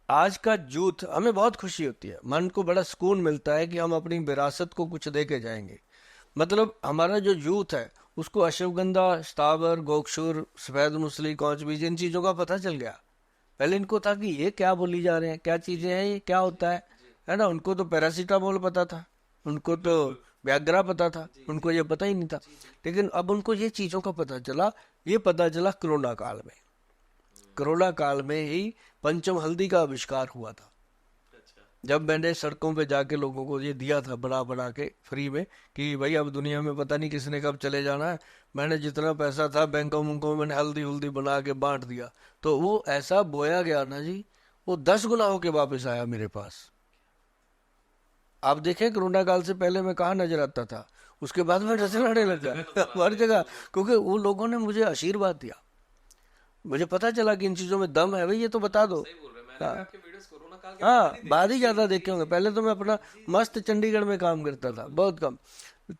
आज का यूथ, हमें बहुत खुशी होती है, मन को बड़ा सुकून मिलता है कि हम अपनी विरासत को कुछ दे के जाएंगे। मतलब हमारा जो यूथ है उसको अश्वगंधा, स्थावर, गोक्षुर, सफेद मुसली, कौच बीज, इन चीजों का पता चल गया। पहले इनको था कि ये क्या बोली जा रहे हैं, क्या चीजें हैं, ये क्या होता है ना। उनको तो पैरासीटामोल पता था, उनको तो व्याग्रा पता था, उनको ये पता ही नहीं था। लेकिन अब उनको ये चीजों का पता चला। ये पता चला कोरोना काल में। कोरोना काल में ही पंचम हल्दी का आविष्कार हुआ था। जब मैंने सड़कों पे जाके लोगों को ये दिया था बना बना के फ्री में कि भाई अब दुनिया में पता नहीं किसने कब चले जाना है, मैंने जितना पैसा था बैंकों मुंकों में मैंने हल्दी हुल्दी बना के बांट दिया। तो वो ऐसा बोया गया ना जी, वो 10 गुना होके वापस आया मेरे पास। आप देखें कोरोना काल से पहले मैं कहाँ नजर आता था, उसके बाद मैं नजर आने लगा हर जगह, क्योंकि वो लोगों ने मुझे आशीर्वाद दिया। मुझे पता चला कि इन चीजों में दम है, भाई ये तो बता दो। हाँ, बाद ही ज्यादा देखे होंगे, पहले तो मैं अपना मस्त चंडीगढ़ में काम करता था, बहुत कम।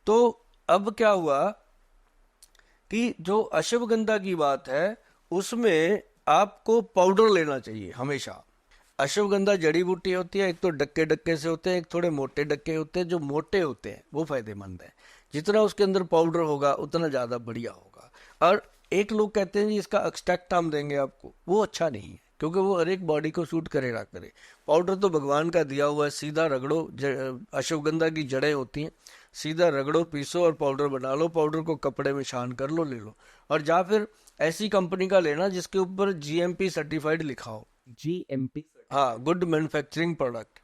तो अब क्या हुआ कि जो अश्वगंधा की बात है उसमें आपको पाउडर लेना चाहिए हमेशा। अश्वगंधा जड़ी बूटी होती है, एक तो डक्के डक्के से होते हैं, एक थोड़े मोटे डक्के होते हैं। जो मोटे होते हैं वो फायदेमंद है, जितना उसके अंदर पाउडर होगा उतना ज्यादा बढ़िया होगा। और एक लोग कहते हैं जी इसका एक्सट्रैक्ट हम देंगे आपको, वो अच्छा नहीं है, क्योंकि वो हर एक बॉडी को सूट करे ना करे। पाउडर तो भगवान का दिया हुआ है, सीधा रगड़ो। अश्वगंधा की जड़ें होती हैं, सीधा रगड़ो, पीसो और पाउडर बना लो। पाउडर को कपड़े में छान कर लो, ले लो। और या फिर ऐसी कंपनी का लेना जिसके ऊपर GMP सर्टिफाइड लिखा हो, GMP, हाँ, गुड मैन्युफैक्चरिंग प्रोडक्ट,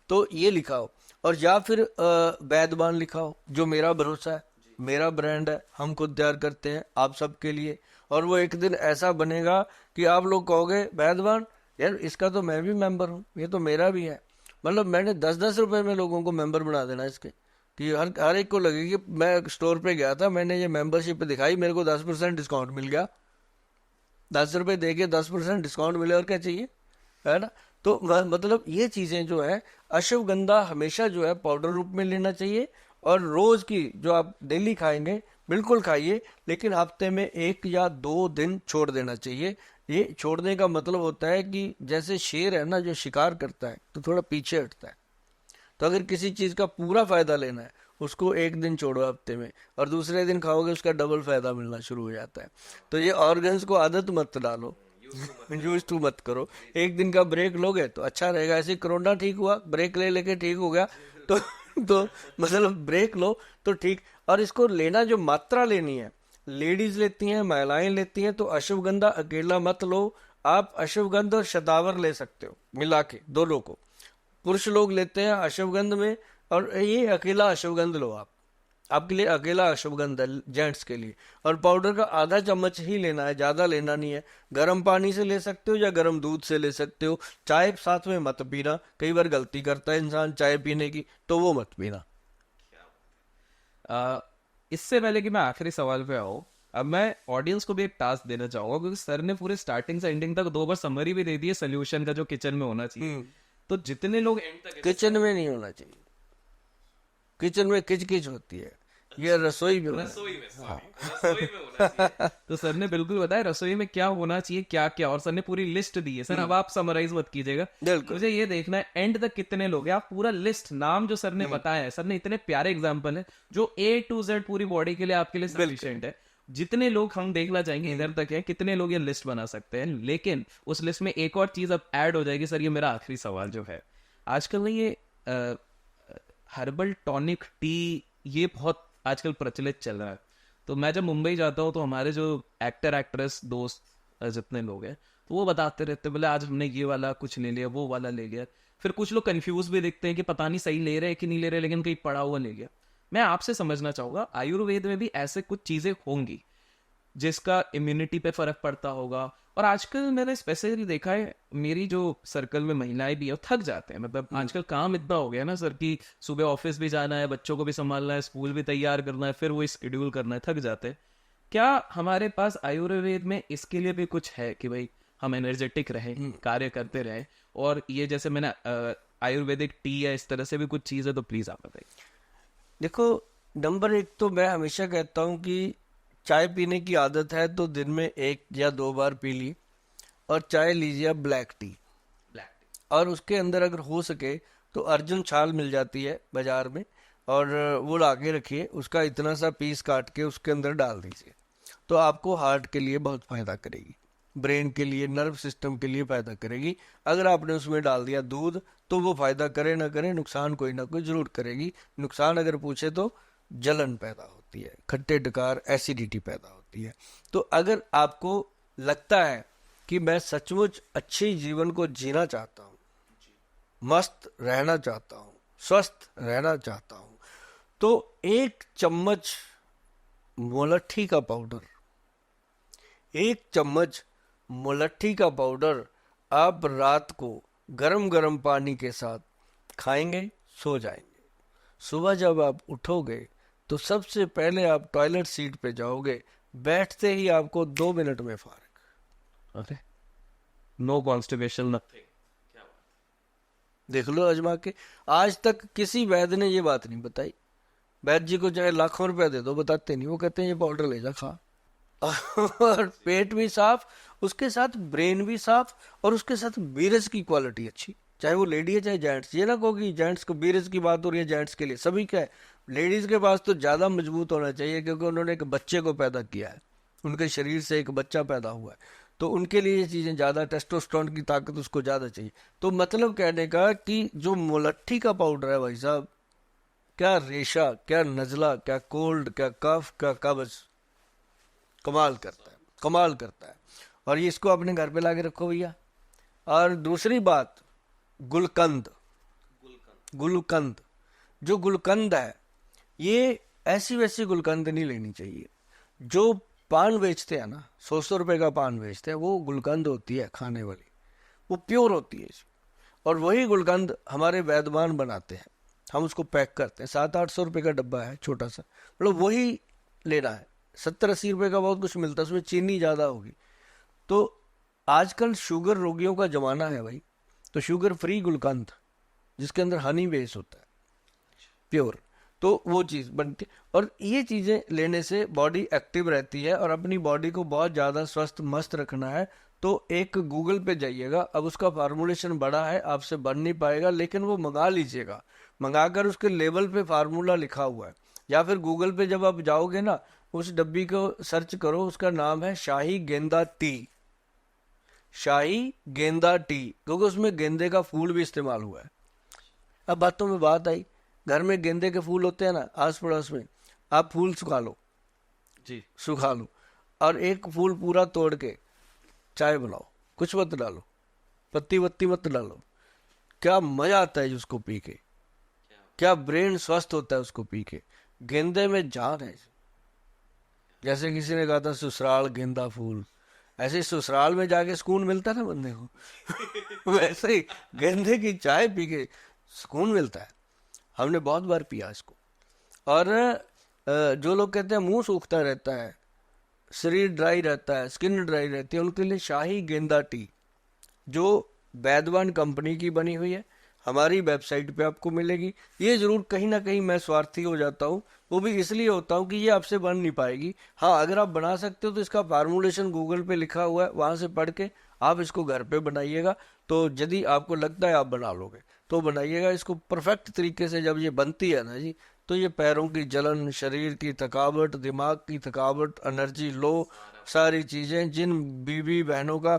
तो ये लिखा हो। और या फिर वैद्यमान लिखा हो, जो मेरा भरोसा है, मेरा ब्रांड है, हम खुद तैयार करते हैं आप सबके लिए। और वो एक दिन ऐसा बनेगा कि आप लोग कहोगे वैद्यमान यार इसका तो मैं भी मेंबर हूँ, ये तो मेरा भी है। मतलब मैंने 10-10 रुपए में लोगों को मेंबर बना देना इसके, कि हर हर एक को लगे कि मैं स्टोर पे गया था, मैंने ये मेंबरशिप दिखाई, मेरे को 10% डिस्काउंट मिल गया। 10 रुपए दे के 10% डिस्काउंट मिले, और क्या चाहिए, है ना। तो मतलब ये चीजें जो है, अश्वगंधा हमेशा जो है पाउडर रूप में लेना चाहिए, और रोज की जो आप डेली खाएंगे बिल्कुल खाइए, लेकिन हफ्ते में 1 या 2 दिन छोड़ देना चाहिए। ये छोड़ने का मतलब होता है कि जैसे शेर है ना, जो शिकार करता है तो थोड़ा पीछे हटता है। तो अगर किसी चीज का पूरा फायदा लेना है, उसको 1 दिन छोड़ो हफ्ते में, और दूसरे दिन खाओगे उसका डबल फायदा मिलना शुरू हो जाता है। तो ये ऑर्गन्स को आदत मत डालो, यूज टू मत करो। 1 दिन का ब्रेक लोगे तो अच्छा रहेगा। ऐसे कोरोना ठीक हुआ, ब्रेक ले लेके ठीक हो गया, तो तो मतलब ब्रेक लो तो ठीक। और इसको लेना, जो मात्रा लेनी है, लेडीज लेती हैं, महिलाएं लेती हैं, तो अश्वगंधा अकेला मत लो। आप अश्वगंध और शतावर ले सकते हो मिला के, दोनों को। पुरुष लोग लेते हैं अश्वगंध में, और ये अकेला अश्वगंध लो आप। आपके लिए अकेला अश्वगंध है जेंट्स के लिए। और पाउडर का आधा चम्मच ही लेना है, ज्यादा लेना नहीं है। गर्म पानी से ले सकते हो या गर्म दूध से ले सकते हो। चाय साथ में मत पीना, कई बार गलती करता है इंसान चाय पीने की, तो वो मत पीना। अ, इससे पहले कि मैं आखिरी सवाल पे आऊँ, अब मैं ऑडियंस को भी एक टास्क देना चाहूंगा, क्योंकि सर ने पूरे स्टार्टिंग से एंडिंग तक 2 बार समरी भी दे दी है सोल्यूशन का, जो किचन में होना चाहिए। तो जितने लोग एंड तक किचन में नहीं होना चाहिए, किचन में किचकिच होती है, ये रसोई में होना रसोई में, हाँ। रसोई में होना चाहिए। तो सर ने बिल्कुल बताया रसोई में क्या होना चाहिए, क्या क्या, और सर ने पूरी लिस्ट दी है। सर अब आप समराइज मत कीजिएगा, बिल्कुल। मुझे ये देखना है एंड तक कितने लोग हैं। आप पूरा लिस्ट, नाम जो सर ने बताया है, सर ने इतने प्यारे एग्जाम्पल है जो A to Z पूरी बॉडी के लिए आपके लिए सफिशिएंट है। जितने लोग हम देखना चाहेंगे इधर तक है, कितने लोग ये लिस्ट बना सकते हैं। लेकिन उस लिस्ट में एक और चीज अब ऐड हो जाएगी। सर ये मेरा आखिरी सवाल जो है, आजकल ना ये हर्बल टॉनिक टी, ये बहुत आजकल प्रचलित चल रहा है। तो मैं जब मुंबई जाता हूँ तो हमारे जो एक्टर एक्ट्रेस दोस्त जितने लोग हैं, तो वो बताते रहते हैं, बोले आज हमने ये वाला कुछ ले लिया, वो वाला ले लिया। फिर कुछ लोग कंफ्यूज भी दिखते हैं कि पता नहीं सही ले रहे हैं कि नहीं ले रहे, लेकिन कहीं पड़ा हुआ ले लिया। मैं आपसे समझना चाहूंगा, आयुर्वेद में भी ऐसे कुछ चीजें होंगी जिसका इम्यूनिटी पे फर्क पड़ता होगा। और आजकल मैंने स्पेसिफिकली देखा है, मेरी जो सर्कल में महिलाएं भी है वो थक जाते हैं। मतलब आजकल काम इतना हो गया ना सर कि सुबह ऑफिस भी जाना है, बच्चों को भी संभालना है, स्कूल भी तैयार करना है, फिर वही शेड्यूल करना है, थक जाते हैं। क्या हमारे पास आयुर्वेद में इसके लिए भी कुछ है कि भाई हम एनर्जेटिक रहें, कार्य करते रहें? और ये जैसे मैंने आयुर्वेदिक टी या इस तरह से भी कुछ चीज़ है, तो प्लीज़ आप बताइए। देखो, नंबर 1 तो मैं हमेशा कहता हूँ कि चाय पीने की आदत है तो दिन में 1 या 2 बार पी ली, और चाय लीजिए आप ब्लैक टी। Black T. और उसके अंदर अगर हो सके तो अर्जुन छाल मिल जाती है बाजार में, और वो ला के रखिए, उसका इतना सा पीस काट के उसके अंदर डाल दीजिए। तो आपको हार्ट के लिए बहुत फायदा करेगी, ब्रेन के लिए, नर्व सिस्टम के लिए फायदा करेगी। अगर आपने उसमें डाल दिया दूध, तो वो फायदा करे ना करे, नुकसान कोई ना कोई जरूर करेगी। नुकसान अगर पूछे तो जलन पैदा होती है, खट्टे डकार, एसिडिटी पैदा होती है। तो अगर आपको लगता है कि मैं सचमुच अच्छे जीवन को जीना चाहता हूँ, मस्त रहना चाहता हूँ, स्वस्थ रहना चाहता हूँ, तो 1 चम्मच मुलट्ठी का पाउडर, 1 चम्मच मुलट्ठी का पाउडर आप रात को गरम गरम पानी के साथ खाएंगे, सो जाएंगे। सुबह जब आप उठोगे तो सबसे पहले आप टॉयलेट सीट पे जाओगे, बैठते ही आपको 2 मिनट में फारग। अरे, नो कॉन्स्टिपेशन, नथिंग। देख लो आजमा के। आज तक किसी वैद्य ने ये बात नहीं बताई। वैद्य जी को चाहे लाखों रुपया दे दो, बताते नहीं। वो कहते हैं ये पाउडर ले जा, खा। और पेट भी साफ, उसके साथ ब्रेन भी साफ, और उसके साथ बीरज की क्वालिटी अच्छी, चाहे वो लेडी है चाहे जेंट्स। ये ना कहो कि जेंट्स को बीरज की बात हो रही है, जेंट्स के लिए सभी का है। लेडीज के पास तो ज्यादा मजबूत होना चाहिए, क्योंकि उन्होंने एक बच्चे को पैदा किया है, उनके शरीर से एक बच्चा पैदा हुआ है, तो उनके लिए ये चीजें ज्यादा, टेस्टोस्टेरोन की ताकत उसको ज्यादा चाहिए। तो मतलब कहने का कि जो मुलट्ठी का पाउडर है भाई साहब, क्या रेशा, क्या नजला, क्या कोल्ड, क्या कफ, क्या कब्ज, कमाल करता है, कमाल करता है। और ये इसको अपने घर पे ला के रखो भैया। और दूसरी बात, गुलकंद, गुलकंद, जो गुलकंद है, ये ऐसी वैसी गुलकंद नहीं लेनी चाहिए। जो पान बेचते हैं ना, 100-100 रुपए का पान बेचते हैं, वो गुलकंद होती है खाने वाली। वो प्योर होती है। और वही गुलकंद हमारे वैद्यमान बनाते हैं, हम उसको पैक करते हैं, 700-800 रुपये का डब्बा है छोटा सा, मतलब वही लेना है। 70-80 रुपये का बहुत कुछ मिलता है, उसमें चीनी ज़्यादा होगी। तो आजकल शुगर रोगियों का जमाना है भाई, तो शुगर फ्री गुलकंद जिसके अंदर हनी बेस होता है प्योर, तो वो चीज़ बनती है। और ये चीज़ें लेने से बॉडी एक्टिव रहती है, और अपनी बॉडी को बहुत ज़्यादा स्वस्थ मस्त रखना है तो एक गूगल पे जाइएगा। अब उसका फार्मूलेशन बड़ा है, आपसे बन नहीं पाएगा, लेकिन वो मंगा लीजिएगा, मंगाकर उसके लेबल पे फार्मूला लिखा हुआ है। या फिर गूगल पे जब आप जाओगे ना, उस डब्बी को सर्च करो, उसका नाम है शाही गेंदा टी, शाही गेंदा टी, क्योंकि उसमें गेंदे का फूल भी इस्तेमाल हुआ है। अब बातों में बात आई, घर में गेंदे के फूल होते हैं ना आस पड़ोस में, आप फूल सुखा लो, जी सुखा लो, और एक फूल पूरा तोड़ के चाय बनाओ, कुछ मत डालो, पत्ती वत्ती मत डालो, क्या मजा आता है उसको पी के, क्या ब्रेन स्वस्थ होता है उसको पी के। गेंदे में जान है। जैसे किसी ने कहा था ससुराल गेंदा फूल, ऐसे ही ससुराल में जाके सुकून मिलता है ना बंदे को वैसे ही गेंदे की चाय पी के सुकून मिलता है। हमने बहुत बार पिया इसको। और जो लोग कहते हैं मुंह सूखता रहता है, शरीर ड्राई रहता है, स्किन ड्राई रहती है, उनके लिए शाही गेंदा टी, जो वैद्यवान कंपनी की बनी हुई है, हमारी वेबसाइट पे आपको मिलेगी। ये जरूर कहीं ना कहीं मैं स्वार्थी हो जाता हूँ, वो भी इसलिए होता हूँ कि ये आपसे बन नहीं पाएगी। हाँ, अगर आप बना सकते हो तो इसका फार्मूलेशन गूगल पे लिखा हुआ है, वहां से पढ़ के आप इसको घर पे बनाइएगा। तो यदि आपको लगता है आप बना लोगे तो बनाइएगा इसको परफेक्ट तरीके से। जब ये बनती है ना जी, तो ये पैरों की जलन, शरीर की थकावट, दिमाग की थकावट, एनर्जी लो, सारी चीज़ें, जिन बीवी बहनों का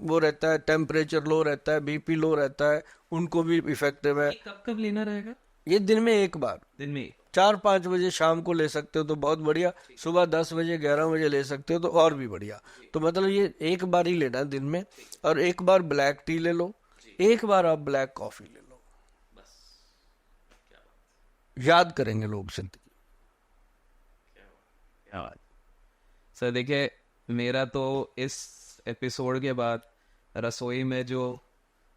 वो रहता है, टेम्परेचर लो रहता है, बीपी लो रहता है, उनको भी इफेक्टिव है। ये कब कब लेना रहेगा? ये दिन में एक बार, दिन में? 4-5 बजे शाम को ले सकते हो तो बहुत बढ़िया, सुबह 10 बजे 11 बजे ले सकते हो तो और भी बढ़िया। तो मतलब ये एक बार ही लेना है दिन में। और एक बार ब्लैक टी ले लो, एक बार आप ब्लैक कॉफी ले लो, याद करेंगे लोग जिंदगी। क्या बात सर। देखिए, मेरा तो इस एपिसोड के बाद रसोई में जो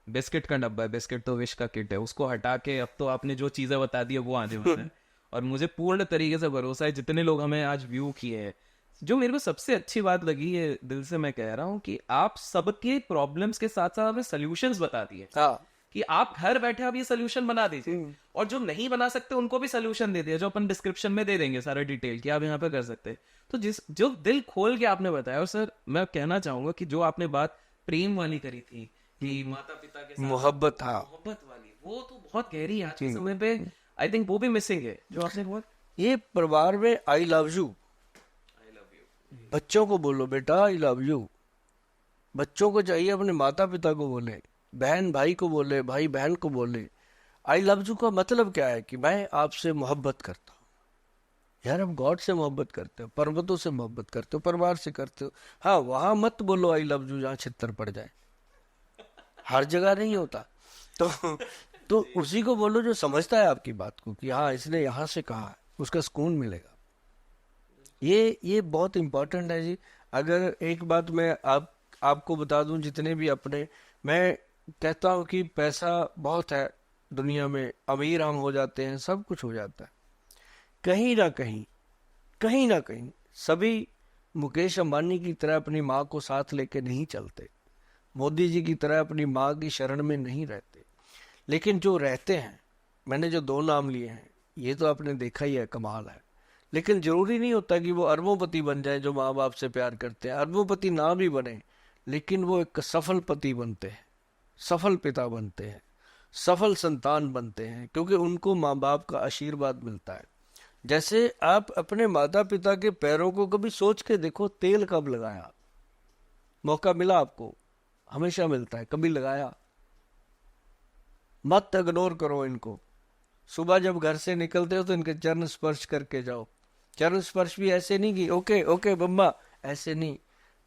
बिस्किट का डब्बा है, बिस्किट तो विश का किट है, उसको हटा के अब तो आपने जो चीज़ें बता दी है वो आने वाला है। और मुझे पूर्ण तरीके से भरोसा है, जितने लोग हमें आज व्यू किए हैं, जो मेरे को सबसे अच्छी बात लगी है, दिल से मैं कह रहा हूँ कि आप सबके प्रॉब्लम्स के साथ साथ हमें सोल्यूशंस बता दिए हाँ, कि आप घर बैठे आप ये सोल्यूशन बना दीजिए, और जो नहीं बना सकते उनको भी सोल्यूशन दे दिया, जो अपन डिस्क्रिप्शन में दे देंगे सारा डिटेल कि आप यहाँ पे कर सकते हैं। तो जो दिल खोल के आपने बताया। और सर मैं कहना चाहूंगा कि जो आपने बात प्रेम वाली करी थी कि माता पिता के साथ मोहब्बत, हाँ, मोहब्बत वाली, वो तो बहुत गहरी है आज के समय पे। आई थिंक वो भी मिसिंग है जो आपने बहुत। ये परिवार में आई लव यू, बच्चों को बोलो बेटा आई लव यू। बच्चों को चाहिए अपने माता पिता को बोले, बहन भाई को बोले, भाई बहन को बोले। आई लव यू का मतलब क्या है कि मैं आपसे मोहब्बत करता हूँ। यार, आप गॉड से मोहब्बत करते हो, पर्वतों से मोहब्बत करते हो, परिवार से करते हो। हाँ, वहां मत बोलो आई लव यू जहाँ छितर पड़ जाए, हर जगह नहीं होता। तो उसी को बोलो जो समझता है आपकी बात को कि हाँ इसने यहाँ से कहा है, उसका सुकून मिलेगा। ये बहुत इंपॉर्टेंट है जी। अगर एक बात मैं आपको बता दूं, जितने भी अपने, मैं कहता हूं कि पैसा बहुत है दुनिया में, अमीर हम हो जाते हैं, सब कुछ हो जाता है, कहीं ना कहीं सभी मुकेश अंबानी की तरह अपनी माँ को साथ लेके नहीं चलते, मोदी जी की तरह अपनी माँ की शरण में नहीं रहते। लेकिन जो रहते हैं, मैंने जो 2 नाम लिए हैं, ये तो आपने देखा ही है, कमाल है। लेकिन जरूरी नहीं होता कि वो अरबोंपति बन जाए जो माँ बाप से प्यार करते हैं। अरबोंपति ना भी बने, लेकिन वो एक सफल पति बनते हैं, सफल पिता बनते हैं, सफल संतान बनते हैं, क्योंकि उनको माँ बाप का आशीर्वाद मिलता है। जैसे आप अपने माता पिता के पैरों को कभी सोच के देखो, तेल कब लगाया? मौका मिला आपको? हमेशा मिलता है, कभी लगाया? मत इग्नोर करो इनको। सुबह जब घर से निकलते हो तो इनके चरण स्पर्श करके जाओ। चरण स्पर्श भी ऐसे नहीं कि ओके ओके बम्मा, ऐसे नहीं,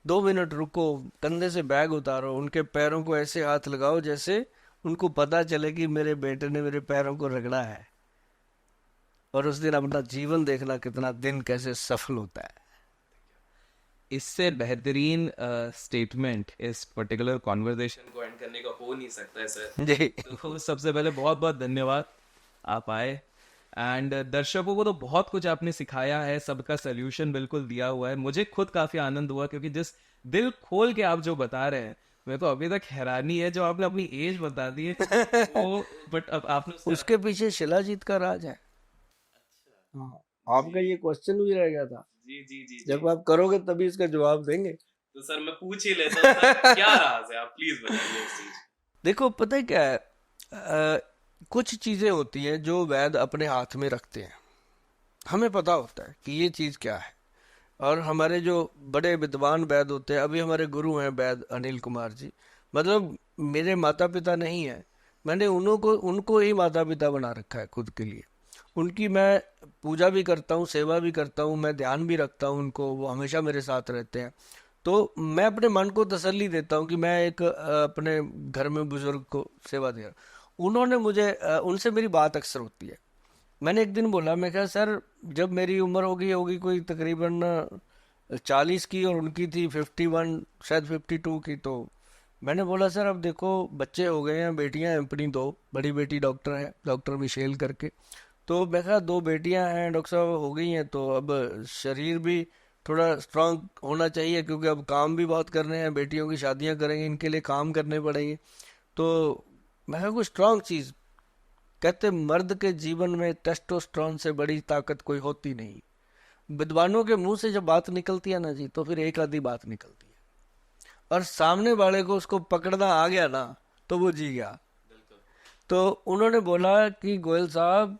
2 मिनट रुको, कंधे से बैग उतारो, उनके पैरों को ऐसे हाथ लगाओ जैसे उनको पता चले कि मेरे बेटे ने मेरे पैरों को रगड़ा है। और उस दिन अपना जीवन देखना, कितना दिन कैसे सफल होता है। इससे बेहतरीन स्टेटमेंट इस पर्टिकुलर कॉन्वर्जेशन को एंड करने का हो नहीं सकता है सर। जी तो सबसे पहले बहुत बहुत धन्यवाद आप आए। एंड दर्शकों को तो बहुत कुछ आपने सिखाया है, सबका सोल्यूशन बिल्कुल दिया हुआ है। मुझे खुद काफी आनंद हुआ क्योंकि जिस दिल खोल के आप जो बता रहे हैं, मेरे को अभी तक हैरानी है। जो आपने अपनी एज बता दी है वो, बट अब आपने उसके पीछे शिलाजीत का राज है। हाँ, आपका ये क्वेश्चन भी रह गया था। जी जी जी जब आप करोगे तभी इसका जवाब देंगे। तो सर मैं पूछ ही लेता हूँ सर, क्या राज है, आप प्लीज बताइए इस चीज। देखो पता है क्या है, कुछ चीजें होती हैं जो वैद अपने हाथ में रखते हैं। हमें पता होता है कि ये चीज क्या है, और हमारे जो बड़े विद्वान वैद होते हैं, अभी हमारे गुरु हैं वैद अनिल कुमार जी, मतलब मेरे माता पिता नहीं है, मैंने उनको उनको ही माता पिता बना रखा है खुद के लिए। उनकी मैं पूजा भी करता हूँ, सेवा भी करता हूँ, मैं ध्यान भी रखता हूँ उनको, वो हमेशा मेरे साथ रहते हैं। तो मैं अपने मन को तसल्ली देता हूँ कि मैं एक अपने घर में बुजुर्ग को सेवा दे रहा हूँ। उन्होंने मुझे उनसे मेरी बात अक्सर होती है। मैंने एक दिन बोला, मैं कहा सर जब मेरी उम्र होगी होगी कोई तकरीबन 40 की, और उनकी थी 51 शायद 52 की, तो मैंने बोला सर अब देखो बच्चे हो गए हैं, बेटियां हैं अपनी दो, बड़ी बेटी डॉक्टर है, डॉक्टर मिशेल करके। तो मैं कहा दो बेटियां हैं डॉक्टर साहब हो गई हैं, तो अब शरीर भी थोड़ा स्ट्रांग होना चाहिए, क्योंकि अब काम भी बहुत करने हैं, बेटियों की शादियां करेंगे, इनके लिए काम करने पड़ेंगे। तो मैं कहा कोई स्ट्रांग चीज, कहते मर्द के जीवन में टेस्टोस्टेरोन से बड़ी ताकत कोई होती नहीं। विद्वानों के मुंह से जब बात निकलती है ना जी, तो फिर एक आधी बात निकलती है, और सामने वाले को उसको पकड़ना आ गया ना, तो वो जी गया। तो उन्होंने बोला कि गोयल साहब,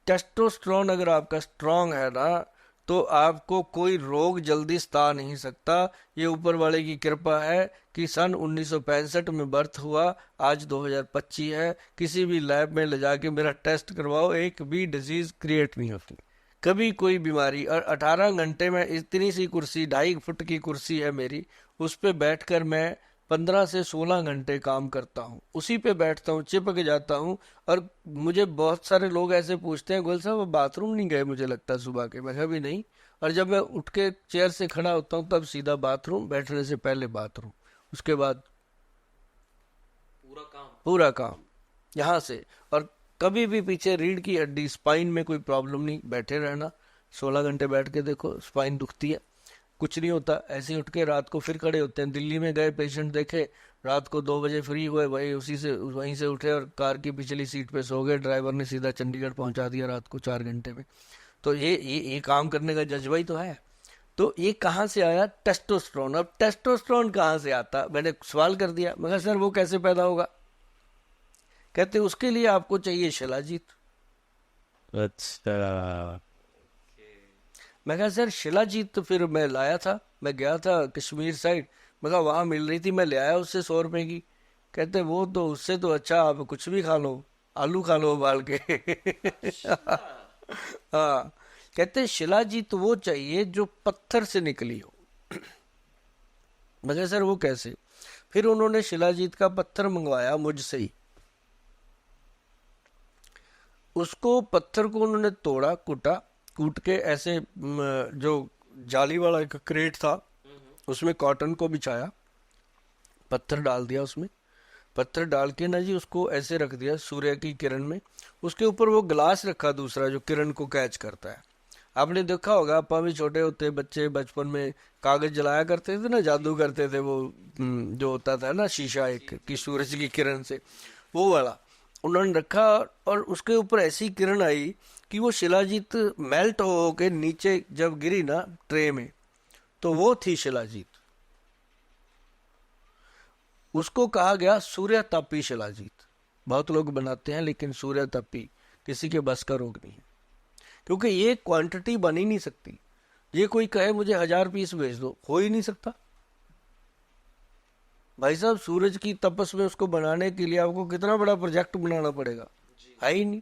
टेस्टोस्टेरोन अगर आपका स्ट्रांग है ना, तो आपको कोई रोग जल्दी सता नहीं सकता। ये ऊपर वाले की कृपा है कि सन 1965 में बर्थ हुआ, आज 2025 है, किसी भी लैब में ले जाके मेरा टेस्ट करवाओ, एक भी डिजीज क्रिएट नहीं होती कभी कोई बीमारी। और 18 घंटे में इतनी सी कुर्सी, 2.5 फुट की कुर्सी है मेरी, उस पे बैठकर मैं 15 से 16 घंटे काम करता हूँ, उसी पे बैठता हूँ, चिपक जाता हूँ। और मुझे बहुत सारे लोग ऐसे पूछते हैं, गोल साहब बाथरूम नहीं गए मुझे लगता सुबह के, मैं कहा भी नहीं। और जब मैं उठ के चेयर से खड़ा होता हूँ तब सीधा बाथरूम, बैठने से पहले बाथरूम, उसके बाद पूरा काम यहाँ से। और कभी भी पीछे रीढ़ की हड्डी, स्पाइन में कोई प्रॉब्लम नहीं, बैठे रहना। 16 घंटे बैठ के देखो, स्पाइन दुखती है, कुछ नहीं होता, ऐसे ही उठ के रात को फिर खड़े होते हैं। दिल्ली में गए, पेशेंट देखे, रात को 2 बजे फ्री हुए, वहीं से उठे और कार की पिछली सीट पे सो गए, ड्राइवर ने सीधा चंडीगढ़ पहुंचा दिया रात को 4 घंटे में। तो ये काम करने का जज्बा ही तो है। तो ये कहाँ से आया? टेस्टोस्टेरोन। अब टेस्टोस्टेरोन कहाँ से आता, मैंने सवाल कर दिया। मैं कहा सर वो कैसे पैदा होगा? कहते उसके लिए आपको चाहिए शिलाजीत। अच्छा। मैं कहा सर शिलाजीत तो फिर मैं लाया था, मैं गया था कश्मीर साइड, मैं कहा वहां मिल रही थी, मैं ले आया उससे 100 रुपए की। कहते वो तो उससे तो अच्छा आप कुछ भी खा लो, आलू खा लो उबाल के। हाँ, कहते शिलाजीत वो चाहिए जो पत्थर से निकली हो। मैं कहा सर वो कैसे? फिर उन्होंने शिलाजीत का पत्थर मंगवाया मुझसे ही। उसको पत्थर को उन्होंने तोड़ा, कूट के ऐसे जो जाली वाला एक क्रेट था उसमें कॉटन को बिछाया, पत्थर डाल दिया उसमें, पत्थर डाल के ना जी उसको ऐसे रख दिया सूर्य की किरण में। उसके ऊपर वो ग्लास रखा दूसरा जो किरण को कैच करता है। आपने देखा होगा, अपा भी छोटे होते बच्चे बचपन में कागज जलाया करते थे ना, जादू करते थे वो, जो होता था ना शीशा एक कि सूरज की किरण से, वो वाला उन्होंने रखा। और उसके ऊपर ऐसी किरण आई कि वो शिलाजीत मेल्ट हो के नीचे जब गिरी ना ट्रे में, तो वो थी शिलाजीत। उसको कहा गया सूर्य तापी शिलाजीत। बहुत लोग बनाते हैं लेकिन सूर्य तापी किसी के बस का रोग नहीं है, क्योंकि ये क्वांटिटी बन ही नहीं सकती। ये कोई कहे मुझे 1000 पीस भेज दो, हो ही नहीं सकता भाई साहब। सूरज की तपस में उसको बनाने के लिए आपको कितना बड़ा प्रोजेक्ट बनाना पड़ेगा, है ही नहीं।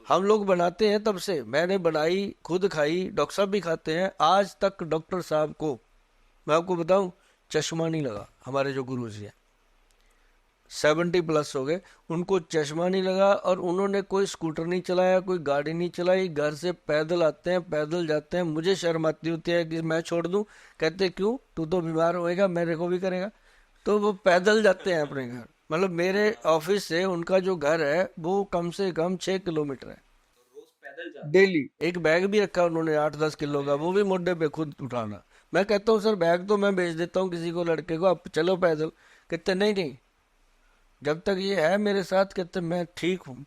हम लोग बनाते हैं तब से, मैंने बनाई, खुद खाई, डॉक्टर साहब भी खाते हैं। आज तक डॉक्टर साहब को मैं आपको बताऊं, चश्मा नहीं लगा, हमारे जो गुरु जी हैं 70+ हो गए, उनको चश्मा नहीं लगा और उन्होंने कोई स्कूटर नहीं चलाया, कोई गाड़ी नहीं चलाई, घर से पैदल आते हैं, पैदल जाते हैं। मुझे शर्म आती होती है कि मैं छोड़ दूं, कहते क्यों, तू तो बीमार होएगा, मेरे को भी करेगा। तो वो पैदल जाते हैं अपने घर। मतलब मेरे ऑफिस से उनका जो घर है वो कम से कम 6 किलोमीटर है डेली। एक बैग भी रखा उन्होंने 8-10 किलो का, वो भी मोढे पे खुद उठाना। मैं कहता हूँ सर बैग तो मैं भेज देता हूँ किसी को, लड़के को, आप चलो पैदल। कहते नहीं नहीं, जब तक ये है मेरे साथ, कहते मैं ठीक हूँ,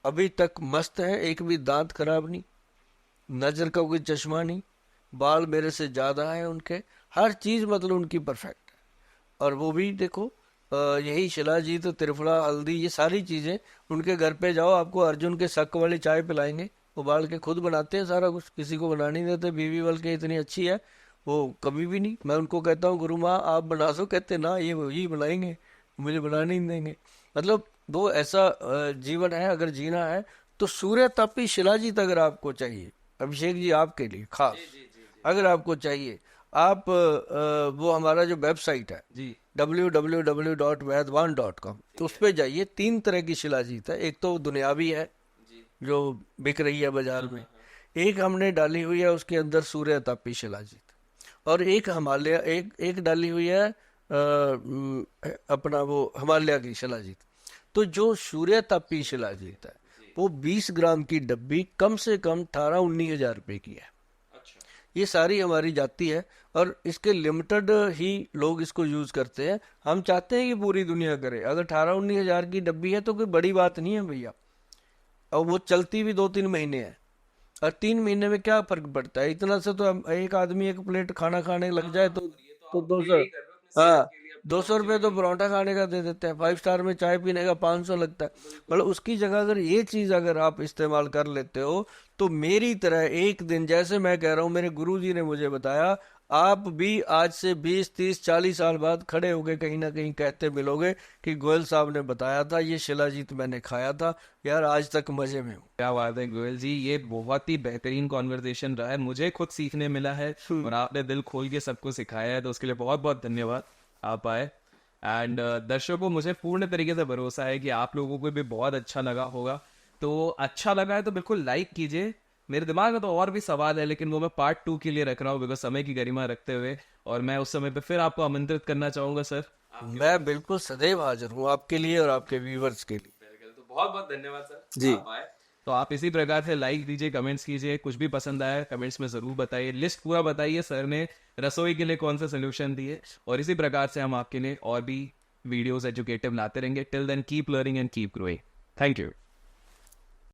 अभी तक मस्त है, एक भी दांत खराब नहीं, नजर का कोई चश्मा नहीं, बाल मेरे से ज्यादा है उनके, हर चीज मतलब उनकी परफेक्ट है। और वो भी देखो यही शिलाजीत, त्रिफला, हल्दी, ये सारी चीजें उनके घर पे जाओ, आपको अर्जुन के शक वाली चाय पिलाएंगे, उबाल के खुद बनाते हैं सारा कुछ, किसी को बना नहीं देते। बीवी बल्कि इतनी अच्छी है, वो कभी भी नहीं, मैं उनको कहता हूँ गुरु माँ आप बना दो, कहते ना ये वही बनाएंगे, मुझे बनाने नहीं देंगे। मतलब वो ऐसा जीवन है, अगर जीना है तो सूर्य तपी शिलाजीत अगर आपको चाहिए, अभिषेक जी आपके लिए खास अगर आपको चाहिए, आप वो हमारा जो वेबसाइट है जी www.vaidwan.com, तो उस पे जाइए। 3 तरह की शिलाजीत है, एक तो दुनियावी है जो बिक रही है बाजार में, एक हमने डाली हुई है उसके अंदर सूर्य तापी शिलाजीत, और एक हिमालय, एक डाली हुई है अपना वो हिमालय की शिलाजीत। तो जो सूर्य तापी शिलाजीत है वो 20 ग्राम की डब्बी कम से कम 18-19 हजार रुपए की है। ये सारी हमारी जाती है और इसके लिमिटेड ही लोग इसको यूज करते हैं। हम चाहते हैं कि पूरी दुनिया करे। अगर 18-19 हजार की डब्बी है तो कोई बड़ी बात नहीं है भैया, और वो चलती भी 2-3 महीने है, और 3 महीने में क्या फर्क पड़ता है, इतना से तो एक आदमी एक प्लेट खाना खाने लग जाए तो 200, हाँ 200 रुपये तो परोठा खाने का दे देते हैं, 5 स्टार में चाय पीने का 500 लगता है। मतलब उसकी जगह अगर ये चीज अगर आप इस्तेमाल कर लेते हो तो मेरी तरह एक दिन, जैसे मैं कह रहा हूँ मेरे गुरुजी ने मुझे बताया, आप भी आज से 20-30-40 साल बाद खड़े होके कहीं ना कहीं कहते मिलोगे कि गोयल साहब ने बताया था, ये शिलाजीत मैंने खाया था यार, आज तक मजे में हूँ। क्या बात है गोयल जी, ये बहुत ही बेहतरीन कॉन्वर्सेशन रहा है, मुझे खुद सीखने मिला है और आपने दिल खोल के सबको सिखाया है, तो उसके लिए बहुत बहुत धन्यवाद आप आए। एंड दर्शकों, मुझे पूर्ण तरीके से भरोसा है कि आप लोगों को भी बहुत अच्छा लगा होगा। तो अच्छा लगा है तो बिल्कुल लाइक कीजिए। मेरे दिमाग में तो और भी सवाल है, लेकिन वो मैं पार्ट 2 के लिए रख रहा हूँ, बिकॉज समय की गरिमा रखते हुए, और मैं उस समय पे फिर आपको आमंत्रित करना चाहूंगा सर। मैं बिल्कुल सदैव हाजिर हूँ आपके लिए और आपके व्यूवर्स के लिए। तो बहुत बहुत धन्यवाद सर, जी। आप आए। तो आप इसी प्रकार से लाइक दीजिए, कमेंट्स कीजिए, कुछ भी पसंद आया कमेंट्स में जरूर बताइए, लिस्ट पूरा बताइए सर ने रसोई के लिए कौन सा सोल्यूशन दिए, और इसी प्रकार से हम आपके लिए और भी वीडियोस एजुकेटिव लाते रहेंगे। Till then keep learning and keep growing. Thank you.